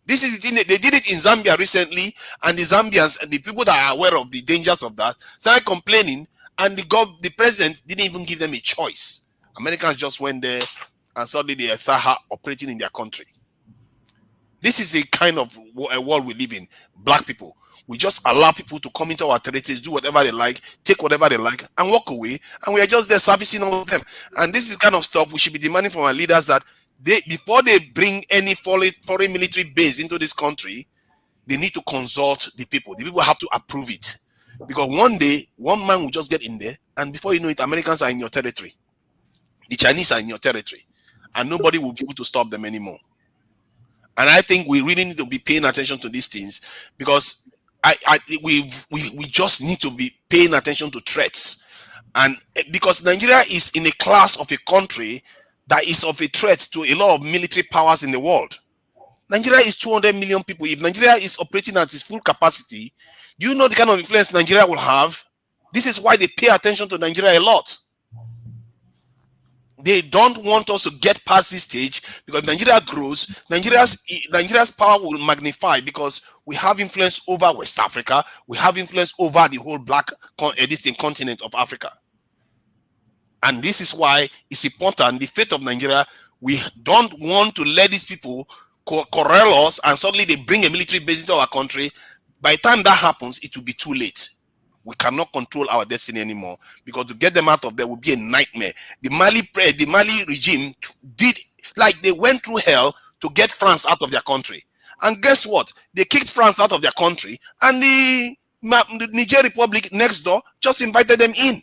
This is the thing. They did it in Zambia recently, and the Zambians and the people that are aware of the dangers of that started complaining, and the president didn't even give them a choice. Americans just went there and suddenly they started operating in their country. This is the kind of world we live in. Black people, we just allow people to come into our territories, do whatever they like, take whatever they like, and walk away, and we are just there servicing all of them. And this is the kind of stuff we should be demanding from our leaders, that before they bring any foreign military base into this country, they need to consult the people. The people have to approve it, because one day one man will just get in there, and before you know it, Americans are in your territory, the Chinese are in your territory, and nobody will be able to stop them anymore. And I think we really need to be paying attention to these things, because we just need to be paying attention to threats. And because Nigeria is in a class of a country that is of a threat to a lot of military powers in the world. Nigeria is 200 million people. If Nigeria is operating at its full capacity, do you know the kind of influence Nigeria will have? This is why they pay attention to Nigeria a lot. They don't want us to get past this stage, because Nigeria grows, Nigeria's power will magnify, because we have influence over West Africa, we have influence over the whole continent of Africa. And this is why it's important, the fate of Nigeria. We don't want to let these people corral us and suddenly they bring a military base into our country. By the time that happens, it will be too late. We cannot control our destiny anymore, because to get them out of there will be a nightmare. The Mali regime they went through hell to get France out of their country. And guess what? They kicked France out of their country, and the Niger Republic next door just invited them in.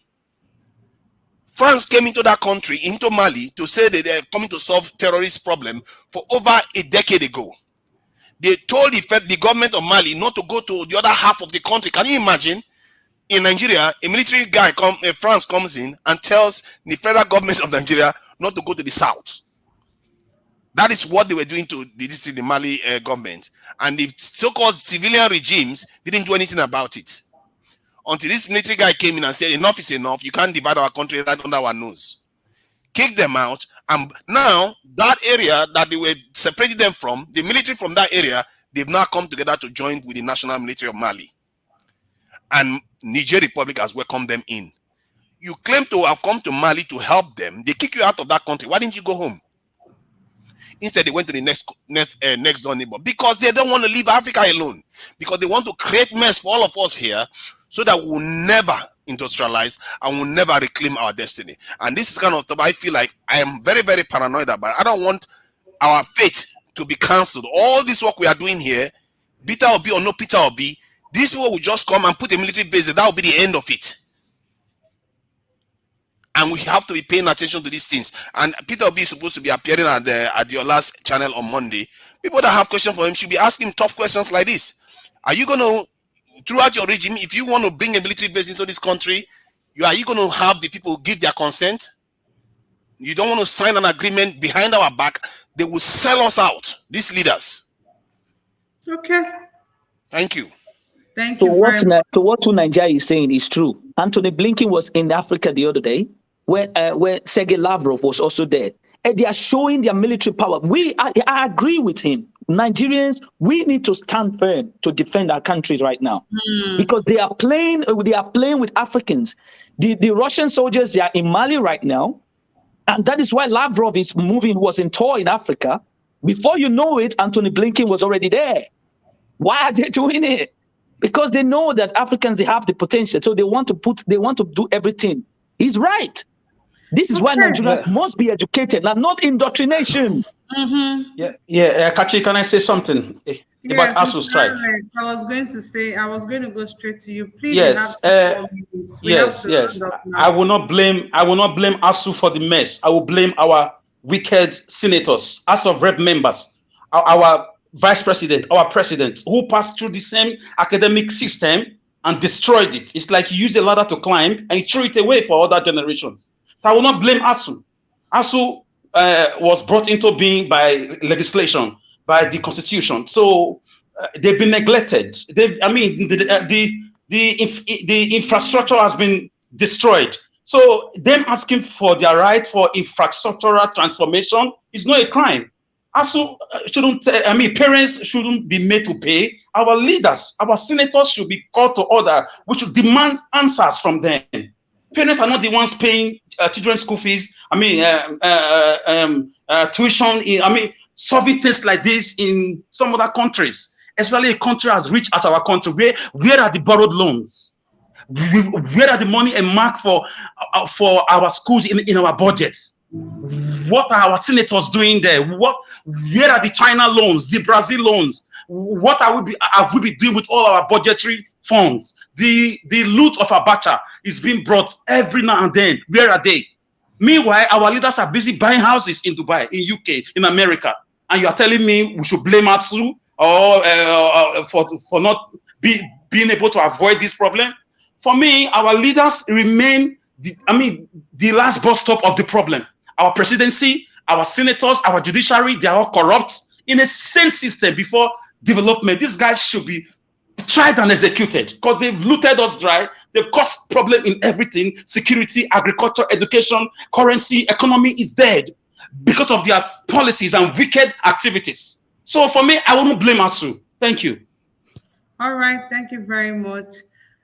France came into that country, into Mali, to say that they're coming to solve terrorist problem for over a decade ago. They told the government of Mali not to go to the other half of the country. Can you imagine? In Nigeria, a military guy France comes in and tells the federal government of Nigeria not to go to the south. That is what they were doing to the Mali government. And the so-called civilian regimes didn't do anything about it, until this military guy came in and said, enough is enough. You can't divide our country right under our nose. Kick them out. And now that area that they were separating them from, the military from that area, they've now come together to join with the national military of Mali. And Niger Republic has welcomed them in. You claim to have come to Mali to help them. They kick you out of that country. Why didn't you go home? Instead, they went to the next door neighbor, because they don't want to leave Africa alone, because they want to create mess for all of us here, so that we'll never industrialize and we'll never reclaim our destiny. And this is kind of stuff I feel like I am very, very paranoid about. I don't want our fate to be cancelled. All this work we are doing here, Peter Obi or no Peter Obi, these people will just come and put a military base. That will be the end of it. And we have to be paying attention to these things. And Peter Obi is supposed to be appearing at your last channel on Monday. People that have questions for him should be asking tough questions like this. Are you going to, throughout your regime, if you want to bring a military base into this country, are you going to have the people give their consent? You don't want to sign an agreement behind our back. They will sell us out, these leaders. Okay. Thank you. Thank you very much. So what Nigeria is saying is true. Anthony Blinken was in Africa the other day, where Sergei Lavrov was also there. And they are showing their military power. I agree with him. Nigerians, we need to stand firm to defend our country right now. Because they are playing with Africans. The Russian soldiers, they are in Mali right now. And that is why Lavrov is moving, he was in tour in Africa. Before you know it, Anthony Blinken was already there. Why are they doing it? Because they know that Africans, they have the potential. So they want to do everything. He's right. This is why Nigerians must be educated, not indoctrination. Kachi, can I say something about ASU strike? Alex, I was going to go straight to you. Please. Yes. I will not blame ASU for the mess. I will blame our wicked senators, House of Rep members, our vice president, our president, who passed through the same academic system and destroyed it. It's like you use a ladder to climb and you throw it away for other generations. So I will not blame ASU. ASU was brought into being by legislation, by the constitution. So they've been neglected. The infrastructure has been destroyed. So them asking for their right for infrastructural transformation is not a crime. ASU parents shouldn't be made to pay. Our leaders, our senators should be called to order. We should demand answers from them. Parents are not the ones paying children's school fees. Tuition. Solving things like this in some other countries, especially a country as rich as our country. Where are the borrowed loans? Where are the money earmarked for our schools in our budgets? What are our senators doing there? Where are the China loans, the Brazil loans? What have we be doing with all our budgetary funds? The loot of Abacha is being brought every now and then. Where are they? Meanwhile, our leaders are busy buying houses in Dubai, in UK, in America. And you are telling me we should blame ASU for not being able to avoid this problem? For me, our leaders remain the last bus stop of the problem. Our presidency, our senators, our judiciary, they are all corrupt in a sane system before development. These guys should be tried and executed because they've looted us dry. They've caused problem in everything: security, agriculture, education, currency, economy is dead because of their policies and wicked activities. So for me, I won't blame ASU. Thank you. All right. Thank you very much,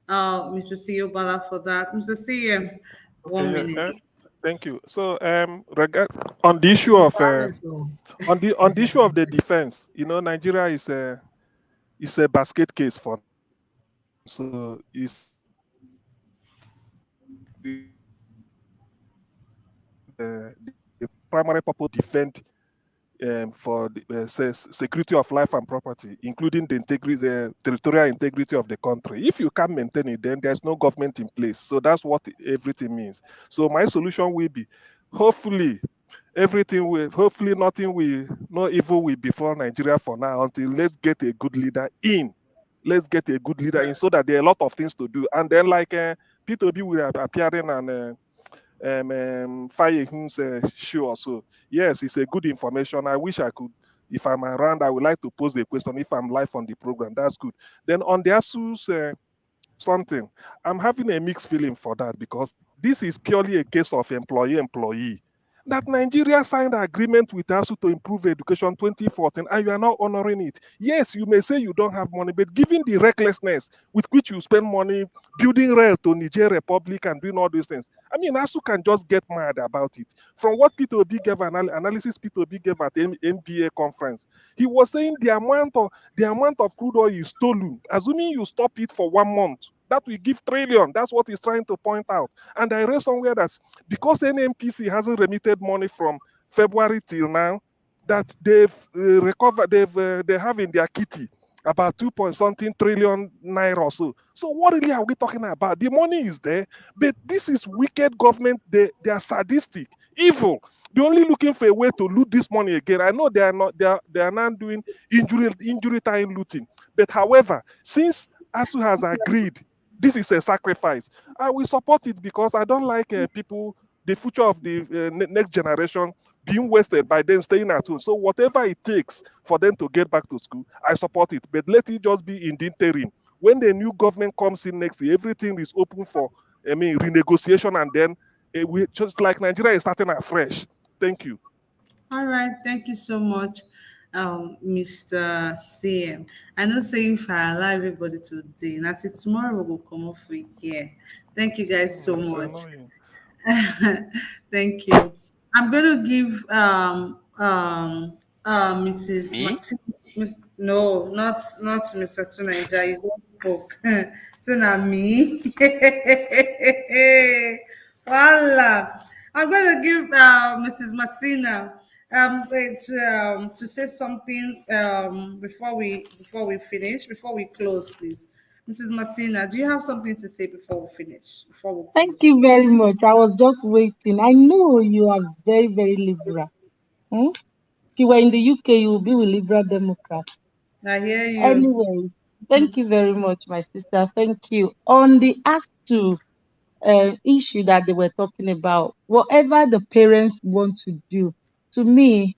Mr. CEO Bala, for that. Mr. CM, 1 minute. Thank you. So, on the issue of on the issue of the defense, Nigeria is a basket case for. So it's the primary purpose defend for the security of life and property, including the territorial integrity of the country. If you can't maintain it, then there's no government in place. So that's what everything means. So my solution will be, hopefully no evil will befall Nigeria for now until let's get a good leader in. Let's get a good leader in so that there are a lot of things to do. And then like P2B will appearing and Fire Him's show also. Yes, it's a good information. I wish I could, if I'm around, I would like to pose a question if I'm live on the program. That's good. Then on the ASU's something, I'm having a mixed feeling for that because this is purely a case of employee. That Nigeria signed an agreement with ASU to improve education 2014 and you are not honoring it. Yes, you may say you don't have money, but given the recklessness with which you spend money building rail to Niger Republic and doing all these things, ASU can just get mad about it. From what P2B gave analysis P2B gave at NBA conference, he was saying the amount of crude oil is stolen, assuming you stop it for 1 month. That will give trillion. That's what he's trying to point out. And I read somewhere that because NNPC hasn't remitted money from February till now, that they've recovered, they have in their kitty about 2 point something trillion naira or so. So what really are we talking about? The money is there, but this is wicked government. They are sadistic, evil. They're only looking for a way to loot this money again. I know they are not. They are not doing injury time looting. But however, since ASU has agreed, this is a sacrifice. I will support it because I don't like people, the future of the next generation being wasted by them staying at home. So whatever it takes for them to get back to school, I support it. But let it just be in the interim. When the new government comes in next year, everything is open for, renegotiation, and then we just like Nigeria is starting afresh. Thank you. All right, thank you so much, Mr. CM. I know saying if I allow everybody today, and until tomorrow we will come off with here. Thank you guys so It's much. annoying. Thank you. I'm going to give Mrs. Me? Martin. No, not Mr. Tunaija. You don't spoke. So now me. Voila. I'm going to give Mrs. Martina to say something before we finish, before we close, please. Mrs. Martina, do you have something to say before we finish? Before we Thank close? you very much. I was just waiting. I know you are very, very liberal. Hmm? If you were in the UK, you would be with Liberal Democrats. I hear you. Anyway, thank you very much, my sister. Thank you. On the Act 2 issue that they were talking about, whatever the parents want to do, to me,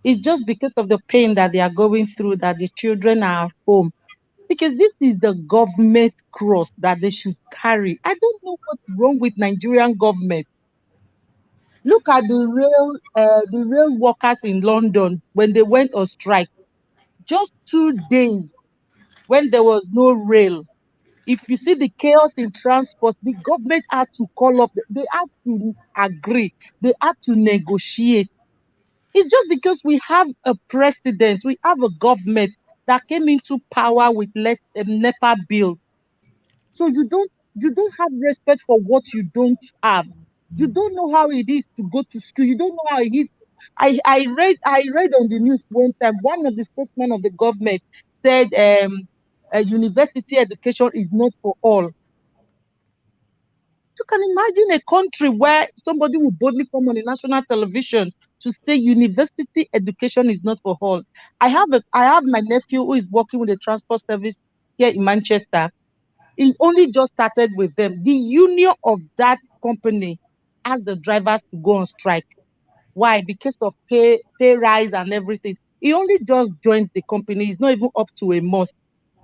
it's just because of the pain that they are going through that the children are at home. Because this is the government cross that they should carry. I don't know what's wrong with Nigerian government. Look at the rail workers in London when they went on strike. Just 2 days when there was no rail. If you see the chaos in transport, the government had to call up, they had to agree, they had to negotiate. It's just because we have a president, we have a government that came into power with less NEPA bill. So you don't have respect for what you don't have. You don't know how it is to go to school. You don't know how it is. I read on the news one time, one of the spokesmen of the government said university education is not for all. You can imagine a country where somebody would boldly come on a national television to say university education is not for all. I have my nephew who is working with the transport service here in Manchester. He only just started with them. The union of that company asked the drivers to go on strike. Why? Because of pay rise and everything. He only just joined the company. He's not even up to a month.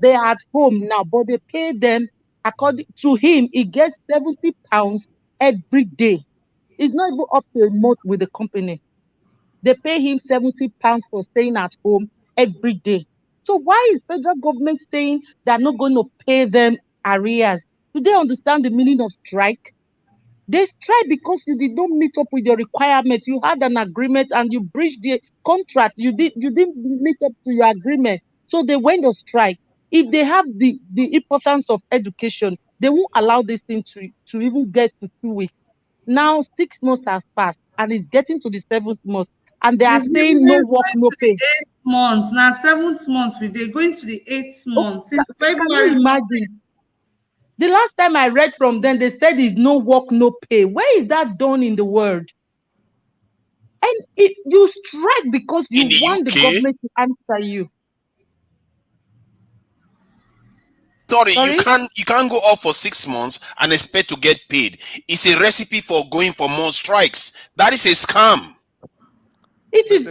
They are at home now, but they pay them according to him. He gets £70 every day. He's not even up to a month with the company. They pay him £70 for staying at home every day. So why is federal government saying they're not going to pay them arrears? Do they understand the meaning of strike? They strike because you did not meet up with your requirements. You had an agreement and you breached the contract. You didn't meet up to your agreement. So they went on strike. If they have the importance of education, they won't allow this thing to even get to 2 weeks. Now 6 months has passed and it's getting to the 7th month. And they are It's going saying no work, to no the pay. 8th month. Now 7th month, they're going to the 8th month. Since Can you February 14th. imagine? The last time I read from them, they said it's no work, no pay. Where is that done in the world? And you strike because you In the want the UK, government to answer you. sorry, you Sorry? can't go off for 6 months and expect to get paid. It's a recipe for going for more strikes. That is a scam.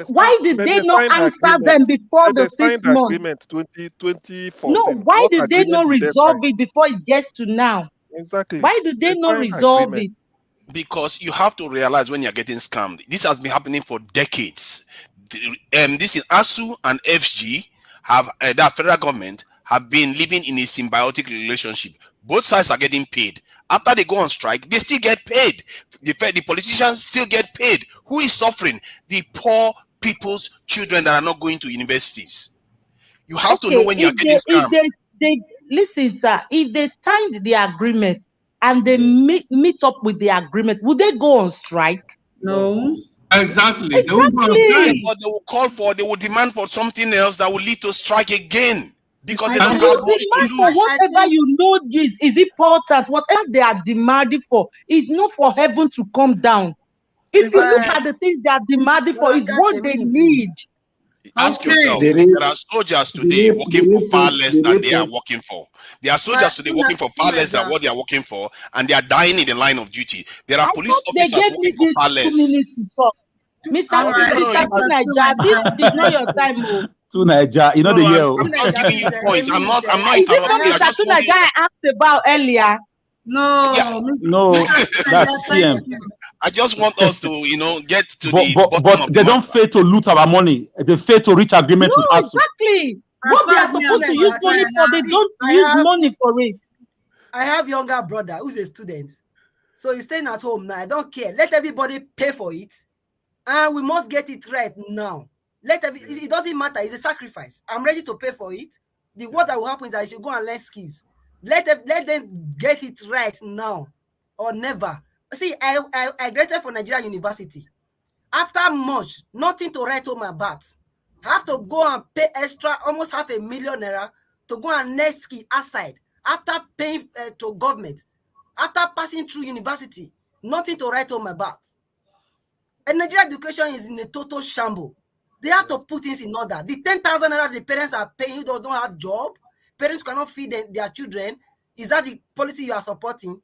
Why did But they they not signed answer them agreement. before But the they six signed months? agreement No, 2014. why What did they agreement not did they resolve sign? it before it gets to now? Exactly. Why did They they not signed resolve agreement. it? Because you have to realize when you're getting scammed. This has been happening for decades. This is ASU and FG have that federal government have been living in a symbiotic relationship. Both sides are getting paid. After they go on strike, they still get paid. The politicians still get paid. Who is suffering? The poor people's children that are not going to universities. You have to know Okay, when you are if getting scammed. they listen, sir, if they signed the agreement and they Yes. meet up with the agreement, would they go on strike? No. No. Exactly. They will go on strike. But they will demand for something else that will lead to strike again because they You don't have much to demand for lose. whatever you know is important. Whatever they are demanding for is not for heaven to come down. If you look at the things they are demanding for, it's what they need. Ask Okay. yourself, there are soldiers today working for far less than they are working for. There are soldiers today working for far less than what they are working for, and they are dying in the line of duty. There are I police thought they officers gave me working for this far 2 less. minutes to talk. All right. Mr. Naija, this is not your time, oh. To Naija, you know the year. I'm just giving you points. I'm not Is it interrupting. not I Mr. just want Naija you. I asked about earlier? No, No, that's CM. I just want us to, get to the bottom But of they the don't matter. fail to loot our money. They fail to reach agreement with No, us. exactly. What they are supposed to use money for, they don't use money for it. I have younger brother who's a student. So he's staying at home now. I don't care. Let everybody pay for it. And we must get it right now. It doesn't matter. It's a sacrifice. I'm ready to pay for it. What that will happen is I should go and learn skills. Let them get it right now or never. See, I graduated from Nigeria University. After much, nothing to write home about. I have to go and pay extra, almost $500,000 to go and learn skill outside. After paying to government, after passing through university, nothing to write home about. And Nigerian education is in a total shambles. They have to put things in order. The 10,000 naira the parents are paying who don't have job, parents cannot feed their children. Is that the policy you are supporting?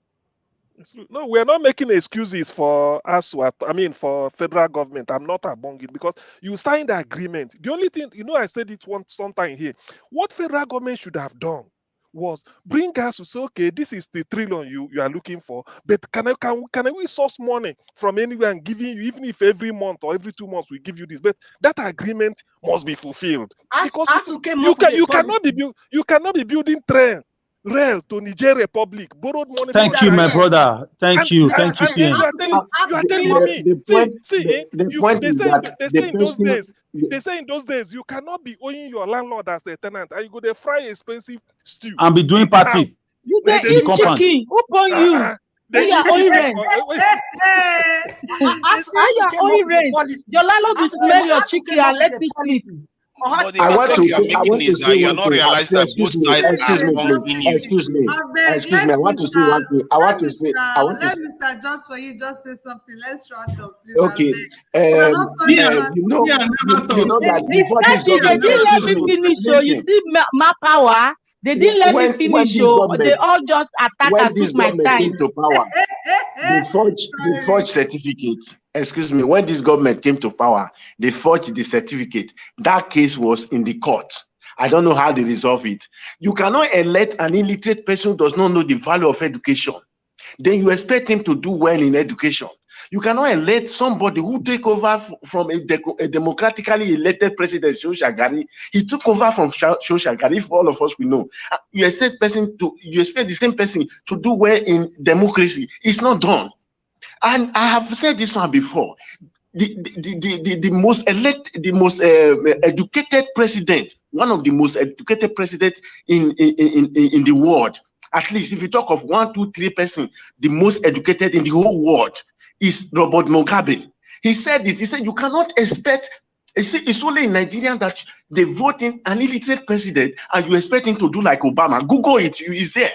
No, we are not making excuses for ASWAT. I mean, for federal government. I'm not among it because you signed the agreement. The only thing, I said it once sometime here. What federal government should have done was bring us to say, okay, this is the trillion you are looking for, but can we source money from anywhere and giving you, even if every month or every 2 months we give you this, but that agreement must be fulfilled. Because you cannot be building rail to Niger Republic, borrowed money. Thank you, my brother. Thank you, CM. You are telling me. They say in those days you cannot be owing your landlord as the tenant, and you go to fry expensive stew And be doing party. You dey eat chicken. Who born you? They are owing rent. Your landlord will smell your chicken and let it sleep. But the mistake you are making is that you are not realizing that both sides are wronging you. Excuse me. I want to say one thing. Let Mr. Just for you just say something. Let's round up. Please. Okay. You know that before this government, they didn't let me finish. So you see my power. They didn't let me finish. So they all just attack and took my time. Came to power, they forged certificate. Excuse me. When this government came to power, they forged the certificate. That case was in the court. I don't know how they resolve it. You cannot elect an illiterate person who does not know the value of education. Then you expect him to do well in education. You cannot elect somebody who take over from a democratically elected president, Shagari. He took over from Shagari, if all of us we know. You expect the same person to do well in democracy. It's not done. And I have said this one before. The most educated president, one of the most educated presidents in the world. At least if you talk of 1, 2, 3 persons, the most educated in the whole world is Robert Mugabe. He said it. He said you cannot expect. It's only in Nigeria that they vote in an illiterate president and you expect him to do like Obama. Google it. It's there.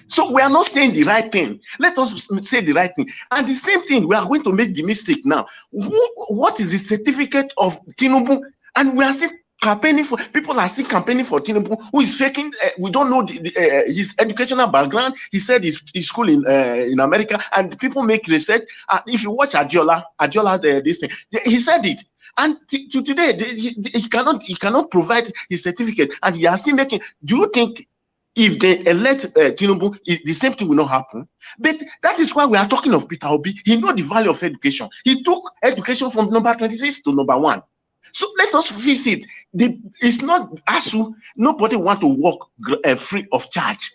So we are not saying the right thing. Let us say the right thing. And the same thing, we are going to make the mistake now. What is the certificate of Tinubu? And we are still campaigning for, people are still campaigning for Tinubu, who is faking. We don't know his educational background. He said his school in America, and people make research. If you watch Adiola, this thing, he said it. And to today, he cannot provide his certificate, and he are still making. Do you think if they elect Tinubu, the same thing will not happen? But that is why we are talking of Peter Obi. He knows the value of education. He took education from number 26 to number 1. So let us face it. It's not ASU. Nobody want to work free of charge.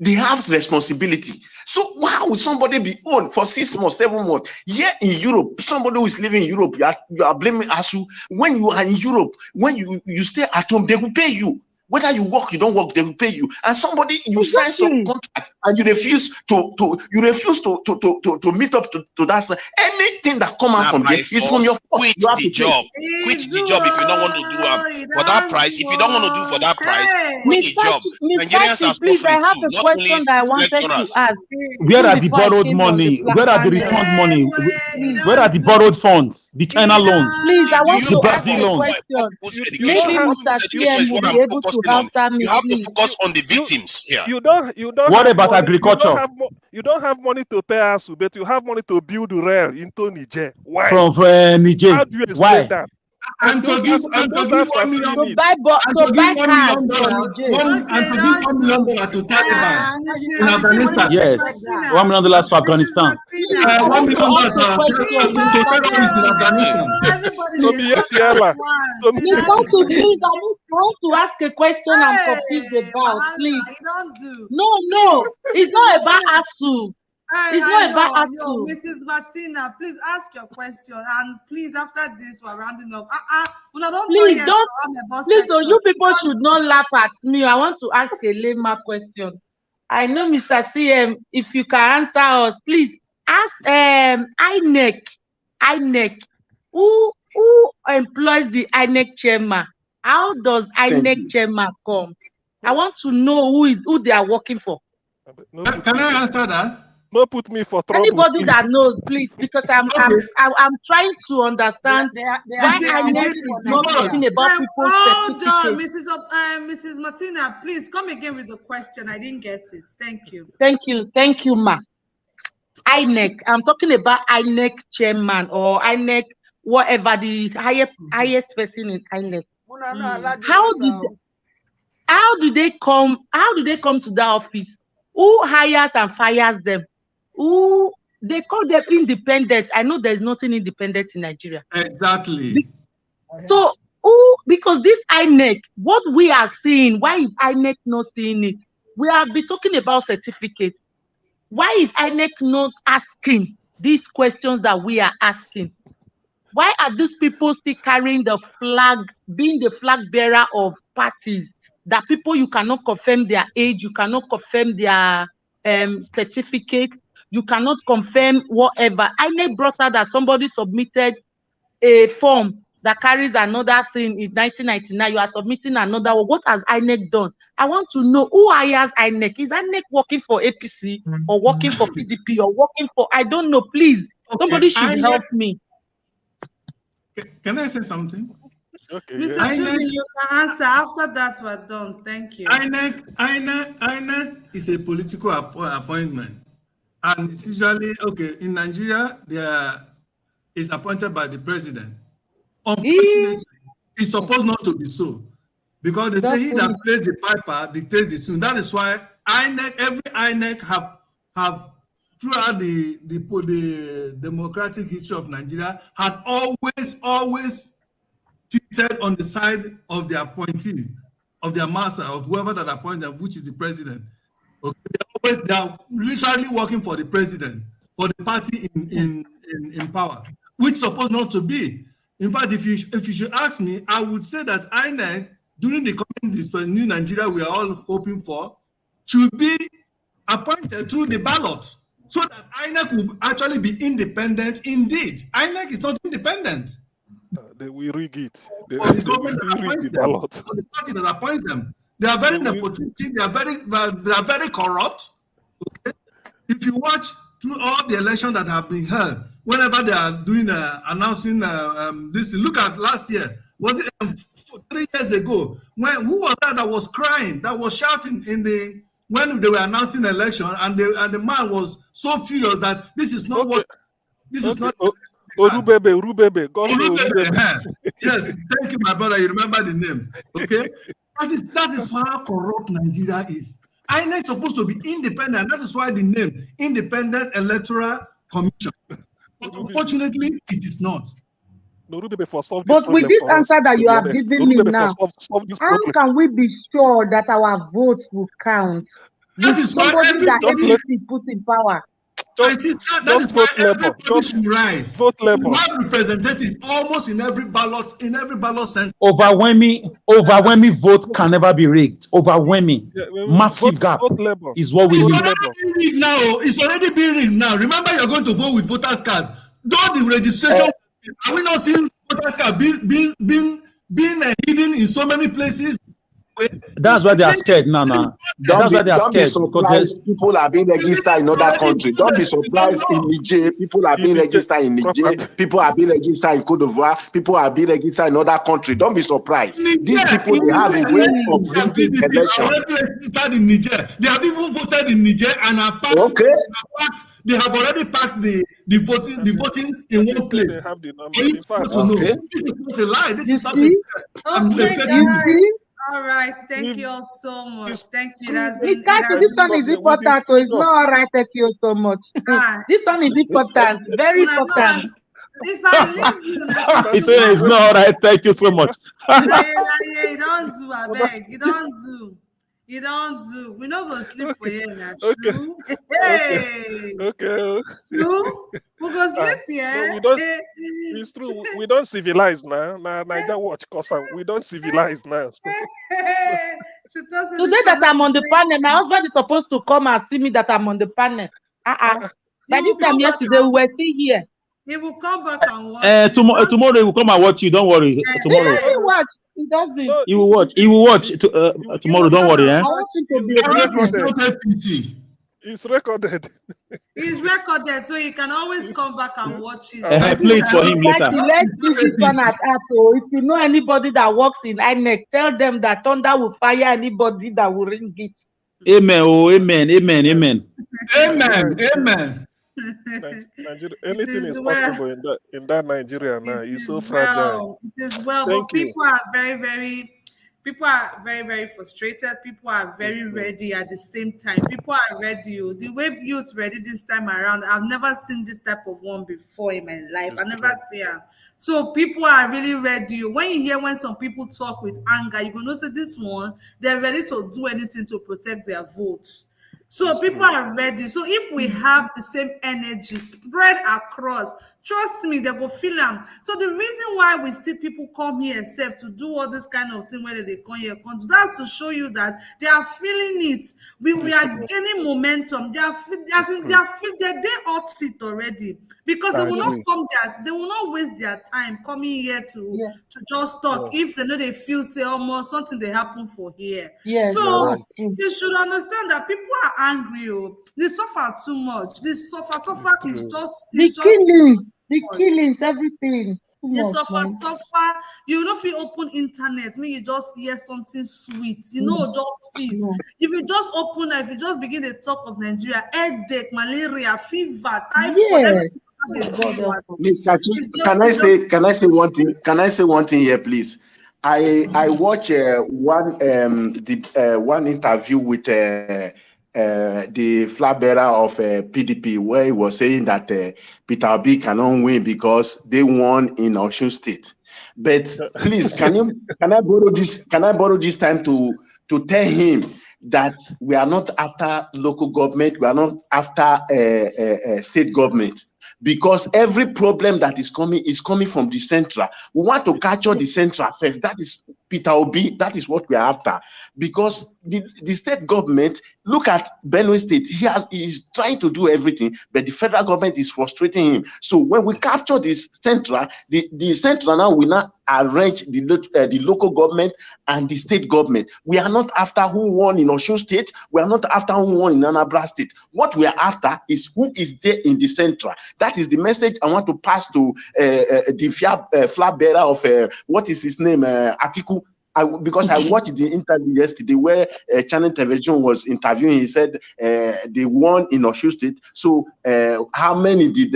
They have responsibility. So why would somebody be owned for 6 months, 7 months? Here in Europe, somebody who is living in Europe, you are blaming ASU. When you are in Europe, when you stay at home, they will pay you. Whether you work, you don't work, they will pay you. And somebody, you sign some contract and you refuse to meet up to that. Anything that come out from there is from your fault. Quit the job. Quit the job if you don't want to do for that price. If you don't want to do for that price, quit the job. Nigerians are please, I have a question that I wanted to ask. Where are the borrowed money? Where are the returned money? Where are the borrowed funds? The China loans? Please, I want the to ask Brazil a loans. question. Maybe Mr. CM will be able to answer me. You have to focus on the victims here. You don't. What about agriculture? You don't have money to pay us, but you have money to build rail into Niger. Why? From Niger. How do you explain Why? that? And to give $1 million to Taliban in Afghanistan. Yes, $1 million for Afghanistan. $1 million to terrorists in Afghanistan. Please, I want to ask a question I'm confused about. Please. No, it's not about ASU. It's not about ASU. Mrs. Martina, please ask your question, and please, after this, we're rounding up. Please don't. You people should not laugh at me. I want to ask a layman question. I know, Mr. CM, if you can answer us, please ask INEC. Who employs the INEC chairman? How does INEC chairman come? I want to know who they are working for. Can I answer that? No, put me for trouble. Anybody that knows, please, because I'm trying to understand why INEC is not talking about people's certificates. Mrs. Martina, please come again with the question. I didn't get it. Thank you. Thank you, ma. INEC. I'm talking about INEC chairman or INEC, whatever the highest person in INEC. How do they come to the office? Who hires and fires them? Who they call them independent? I know there's nothing independent in Nigeria. Exactly. So because this INEC, what we are seeing, why is INEC not seeing it? We have been talking about certificates. Why is INEC not asking these questions that we are asking? Why are these people still carrying the flag, being the flag bearer of parties? That people, you cannot confirm their age, you cannot confirm their certificate, you cannot confirm whatever. INEC brought out that somebody submitted a form that carries another thing in 1999. You are submitting another one. What has INEC done? I want to know who hires INEC. Is INEC working for APC or working for PDP or working for, I don't know, please. Somebody should help me. Can I say something? Okay, Mr. Julie, you can answer. After that, we're done. Thank you. INEC is a political appointment. And it's usually, in Nigeria, it's appointed by the president. Unfortunately, it's supposed not to be so. Because they say he that plays the piper dictates the tune. That is why every INEC have throughout the democratic history of Nigeria, had always seated on the side of the appointee, of their master, of whoever that appointed them, which is the president. Okay, they are literally working for the president, for the party in power, which is supposed not to be. In fact, if you should ask me, I would say that INEC, during the coming new Nigeria we are all hoping for, should be appointed through the ballot, so that INEC will actually be independent indeed. INEC is not independent. They will rig it. They will still rig the ballot. The party that appoints them. They are very nepotistic. They are very corrupt. Okay? If you watch through all the elections that have been held, whenever they are doing announcing this, look at last year. Was it 3 years ago? Who was that was crying, that was shouting when they were announcing the election, and the man was so furious that this is not what this is not. Rubebe. Yes, thank you, my brother. You remember the name, okay? That is how corrupt Nigeria is. INEC is supposed to be independent. That is why the name Independent Electoral Commission. But unfortunately, it is not. But with this answer that you have given me now, how can we be sure that our votes will count? That is why somebody that APC put in power. My sister, that just is why vote Labour. everybody Just should rise. vote We Labour. have representatives almost in every ballot center. Overwhelming vote can never be rigged. Overwhelming, Yeah, massive gap vote Labour. is what we It's need. already being rigged now. It's already being rigged now. Remember, you're going to vote with voters card. Don't the registration. Are we not seeing voters card being hidden in so many places? That's why they are scared now. That's why they are Don't be scared because there's surprised. People are being registered in other countries. Don't be surprised in Niger. People are being registered in Niger. People are being registered in Cote d'Ivoire. People are being registered in other countries. Don't be surprised. These people, they have a way of rigging election. Already registered in Niger. They have even voted in Niger and are packed. Okay. They have already packed the voting in one place. They have the number. For you In fact, to know, Okay. this is not a lie. This is not a Okay, fake guys. news. All right. Thank you all so much. Thank you. It has This been. one is important, so it's not all right. Thank you so much. This one is important, very important. If I leave you, he said it's not all right. Thank you so much. you don't do, I beg. You don't do. You don't do. We not gonna sleep for you now. True. Hey. Okay. True. We go sleep here. No, we don't. It's true. We don't civilize now. Naija watch, cause we don't civilize now. Today that I'm on the panel, my husband is supposed to come and see me that I'm on the panel. By this time yesterday, we were still here. He will come back and watch. Tomorrow he will come and watch you. Don't worry. Tomorrow. He watch. He doesn't. He will watch. He will watch tomorrow. Don't worry. I want him to be It's recorded. It's recorded, so you can always come back and watch it. I play it for him later. Let's do this one at so if you know anybody that works in INEC, tell them that Thunder will fire anybody that will ring it. Amen. Oh, amen. Amen. Amen. Amen. Amen. Nigeria, anything is possible in that Nigeria now. It's so fragile. It is well, Thank but you. people are very frustrated. People are very ready at the same time. People are ready. The way youths ready this time around, I've never seen this type of one before in my life. I never see it. So people are really ready. When you hear when some people talk with anger, you will know that this one, they're ready to do anything to protect their votes. So people are ready. So if we have the same energy spread across, trust me, they will feel them. So the reason why we see people come here except to do all this kind of thing, whether they come here, that's to show you that they are feeling it. We are gaining momentum. They hot seat already because they will not come there. They will not waste their time coming here to just talk if they know they feel say almost something they happen for here. So you should understand that people are angry. They suffer too much. This suffer is just the killings, everything. You suffer. You know, if you open internet, maybe you just hear something sweet, just fit. If you just open, if you just begin to talk of Nigeria, headache, malaria, fever, typhoid. Miss Kachi, can I say one thing? Can I say one thing here, please? I watch one interview with the flag bearer of PDP, where he was saying that Peter Obi cannot win because they won in Osun State. But please, can I borrow this time to tell him that we are not after local government, we are not after state government, because every problem that is coming from the central. We want to capture the central first. That is Peter Obi. That is what we are after. Because the state government, look at Benue State. He is trying to do everything, but the federal government is frustrating him. So when we capture this central, the central now will not arrange the local government and the state government. We are not after who won in Osun State. We are not after who won in Anambra State. What we are after is who is there in the central. That is the message I want to pass to the flag bearer of what is his name, Atiku. Because I watched the interview yesterday where Channel Television was interviewing. He said they won in Osun State. So how many did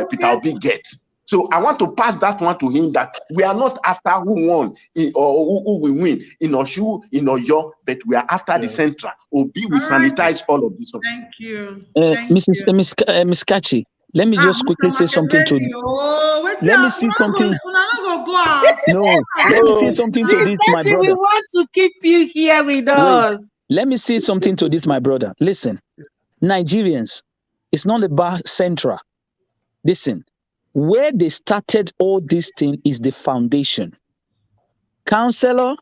Peter Obi get? So I want to pass that one to him, that we are not after who won or who will win in Osun, in Oyo, but we are after the central. Obi will sanitize all of this. Thank you. Miss Kachi, let me just quickly say something to you. Let me see something. No, let me say something to this, my brother. We want to keep you here with us. Let me say something to this, my brother. Listen, Nigerians, It's not about central. Listen, where they started all this thing is the foundation. Councillor,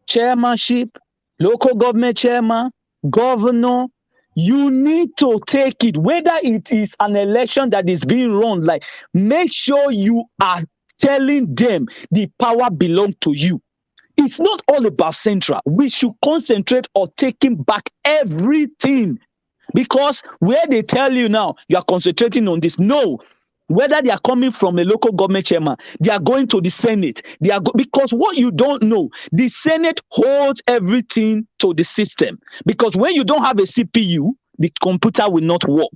chairmanship, local government chairman, governor, you need to take it, whether it is an election that is being run, like make sure you are telling them the power belongs to you. It's not all about central. We should concentrate on taking back everything, because where they tell you now, you are concentrating on this. No, whether they are coming from a local government chairman, they are going to the Senate. Because what you don't know, the Senate holds everything to the system. Because when you don't have a CPU, the computer will not work.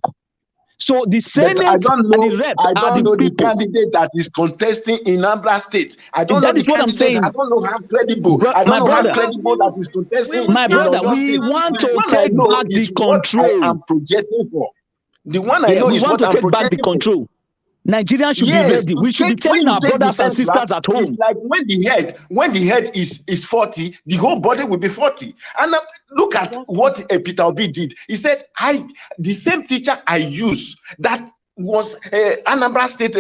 So the Senate But I don't know. and the rep I don't know the people. candidate that is contesting in Ambra State. I don't know That the is what I'm candidate. saying. I don't know how credible. I don't My know how brother, credible that is contesting my in brother, Oyo we State. want The to one I take know back the is what I control. am projecting for. The one I Yeah, know we is want what to I'm take back the projecting for. control. Nigerians should be Yes, ready. We should be telling when you our take the brothers and central, sisters at it's home. like when the head is 40, the whole body will be 40. And look at what Peter Obi did. He said, the same teacher I use that was Anambra State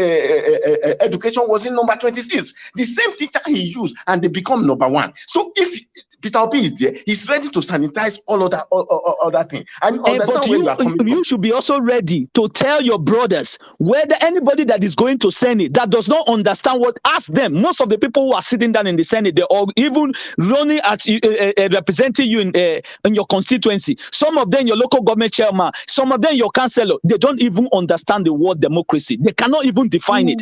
education was in number 26. The same teacher he used, and they become number 1. So if Peter Obi is there, he's ready to sanitize all other things. And understand But where you are coming from. you should be also ready to tell your brothers, whether anybody that is going to Senate that does not understand what, ask them. Most of the people who are sitting down in the Senate, they're all even running at representing you in your constituency. Some of them your local government chairman, some of them your councillor. They don't even understand the word democracy. They cannot even define it.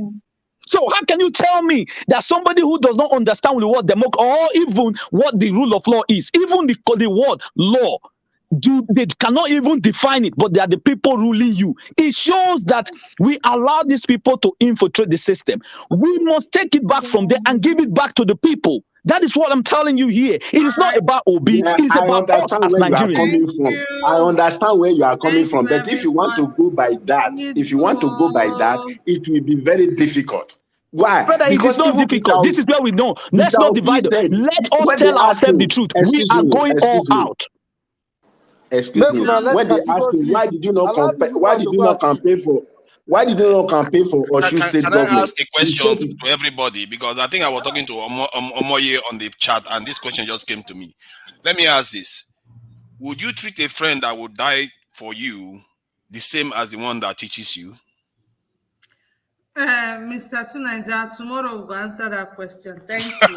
So how can you tell me that somebody who does not understand the word democracy or even what the rule of law is, even the word law, they cannot even define it, but they are the people ruling you. It shows that we allow these people to infiltrate the system. We must take it back from there and give it back to the people. That is what I'm telling you here. It is not about Obi. Yeah, It's I about us understand as where you are Nigerians. coming from. I understand where you are coming from. But if you want to go by that, it will be very difficult. Why? Brother, it is Because not even difficult. This is where we know. Let's Peter not Obi divide. said, Let us when they tell ask ourselves the him, truth. We are going all out. Make una let When they Kachi ask go him, sleep. why did you not Allow this woman to go and sleep. campaign for Osun State Can I government? ask a question to everybody? Because I think I was talking to Omoye on the chat, and this question just came to me. Let me ask this. Would you treat a friend that would die for you the same as the one that teaches you? Mr. Tunaja, tomorrow we'll answer that question. Thank you.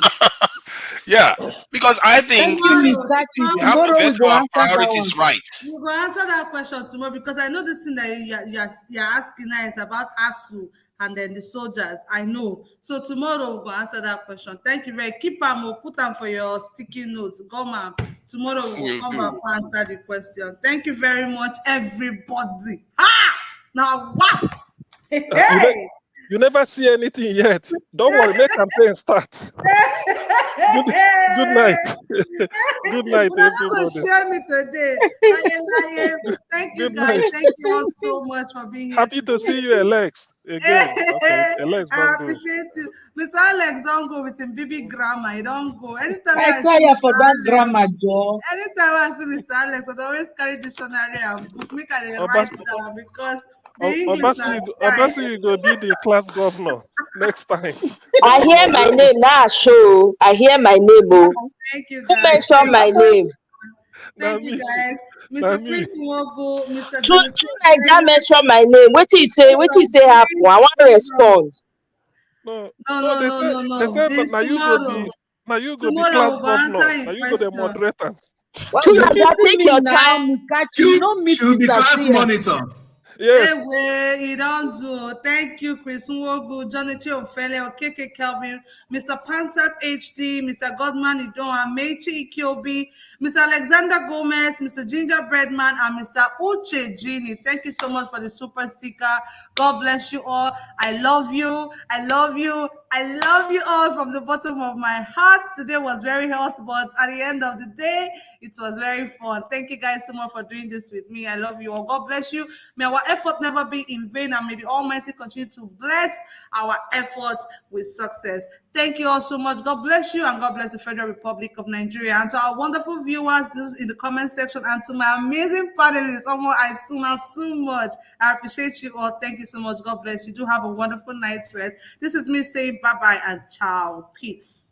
Yeah, because I think this is, we have to get our priorities right. We will answer that question tomorrow, because I know this thing that you're asking now is about ASU and then the soldiers. I know. So tomorrow we'll answer that question. Thank you very much. Keep them, we'll put them for your sticky notes. Go, ma'am. Tomorrow we'll come back and answer the question. Thank you very much, everybody. Now what? Hey! You never see anything yet. Don't worry, make campaign start. Good night. Good night, everybody. Share me today. Thank you, Good guys. night. Thank you all so much for being here. Happy to see you, Alex. Again. Okay, Alex, I don't go. appreciate you. Mr. Alex, don't go with him BB grammar. You don't go. Anytime I I saw see you for Mr. that Alex, grammar, Joe. anytime I see Mr. Alex, I always carry dictionary and book. Make I write down, because the English now. Obasi, you go be the class governor next time. I hear my name now, show. I hear my name. Oh. Thank you, Who guys. mention my name? Thank you, guys. Mr. Chris Nwogo, Mr. True Jonathan. Naija mention my name. What you say happen? I want to respond. No. No. They said This now you go be class tomorrow we'll governor. answer Now your you go the question. moderator. True Naija, take your now, time. You don't meet She'll be Mr. class CM. monitor. Yes. Anyway, you don't do. Thank you, Chris Nwogu, Johnny Chiofele, Okeke Kelvin, Mr. Pansat HD, Mr. Godman Idon, Mechi Ikiobi, Mr. Alexander Gomez, Mr. Gingerbread Man, and Mr. Uche Gini. Thank you so much for the super sticker. God bless you all. I love you. I love you. I love you all from the bottom of my heart. Today was very hot, but at the end of the day, it was very fun. Thank you guys so much for doing this with me. I love you all. God bless you. May our effort never be in vain, and may the Almighty continue to bless our efforts with success. Thank you all so much. God bless you, and God bless the Federal Republic of Nigeria. And to our wonderful viewers, viewers in the comment section, and to my amazing panelists. I tune out too much. I appreciate you all. Thank you so much. God bless you. Do have a wonderful night rest. This is me saying bye-bye and ciao. Peace.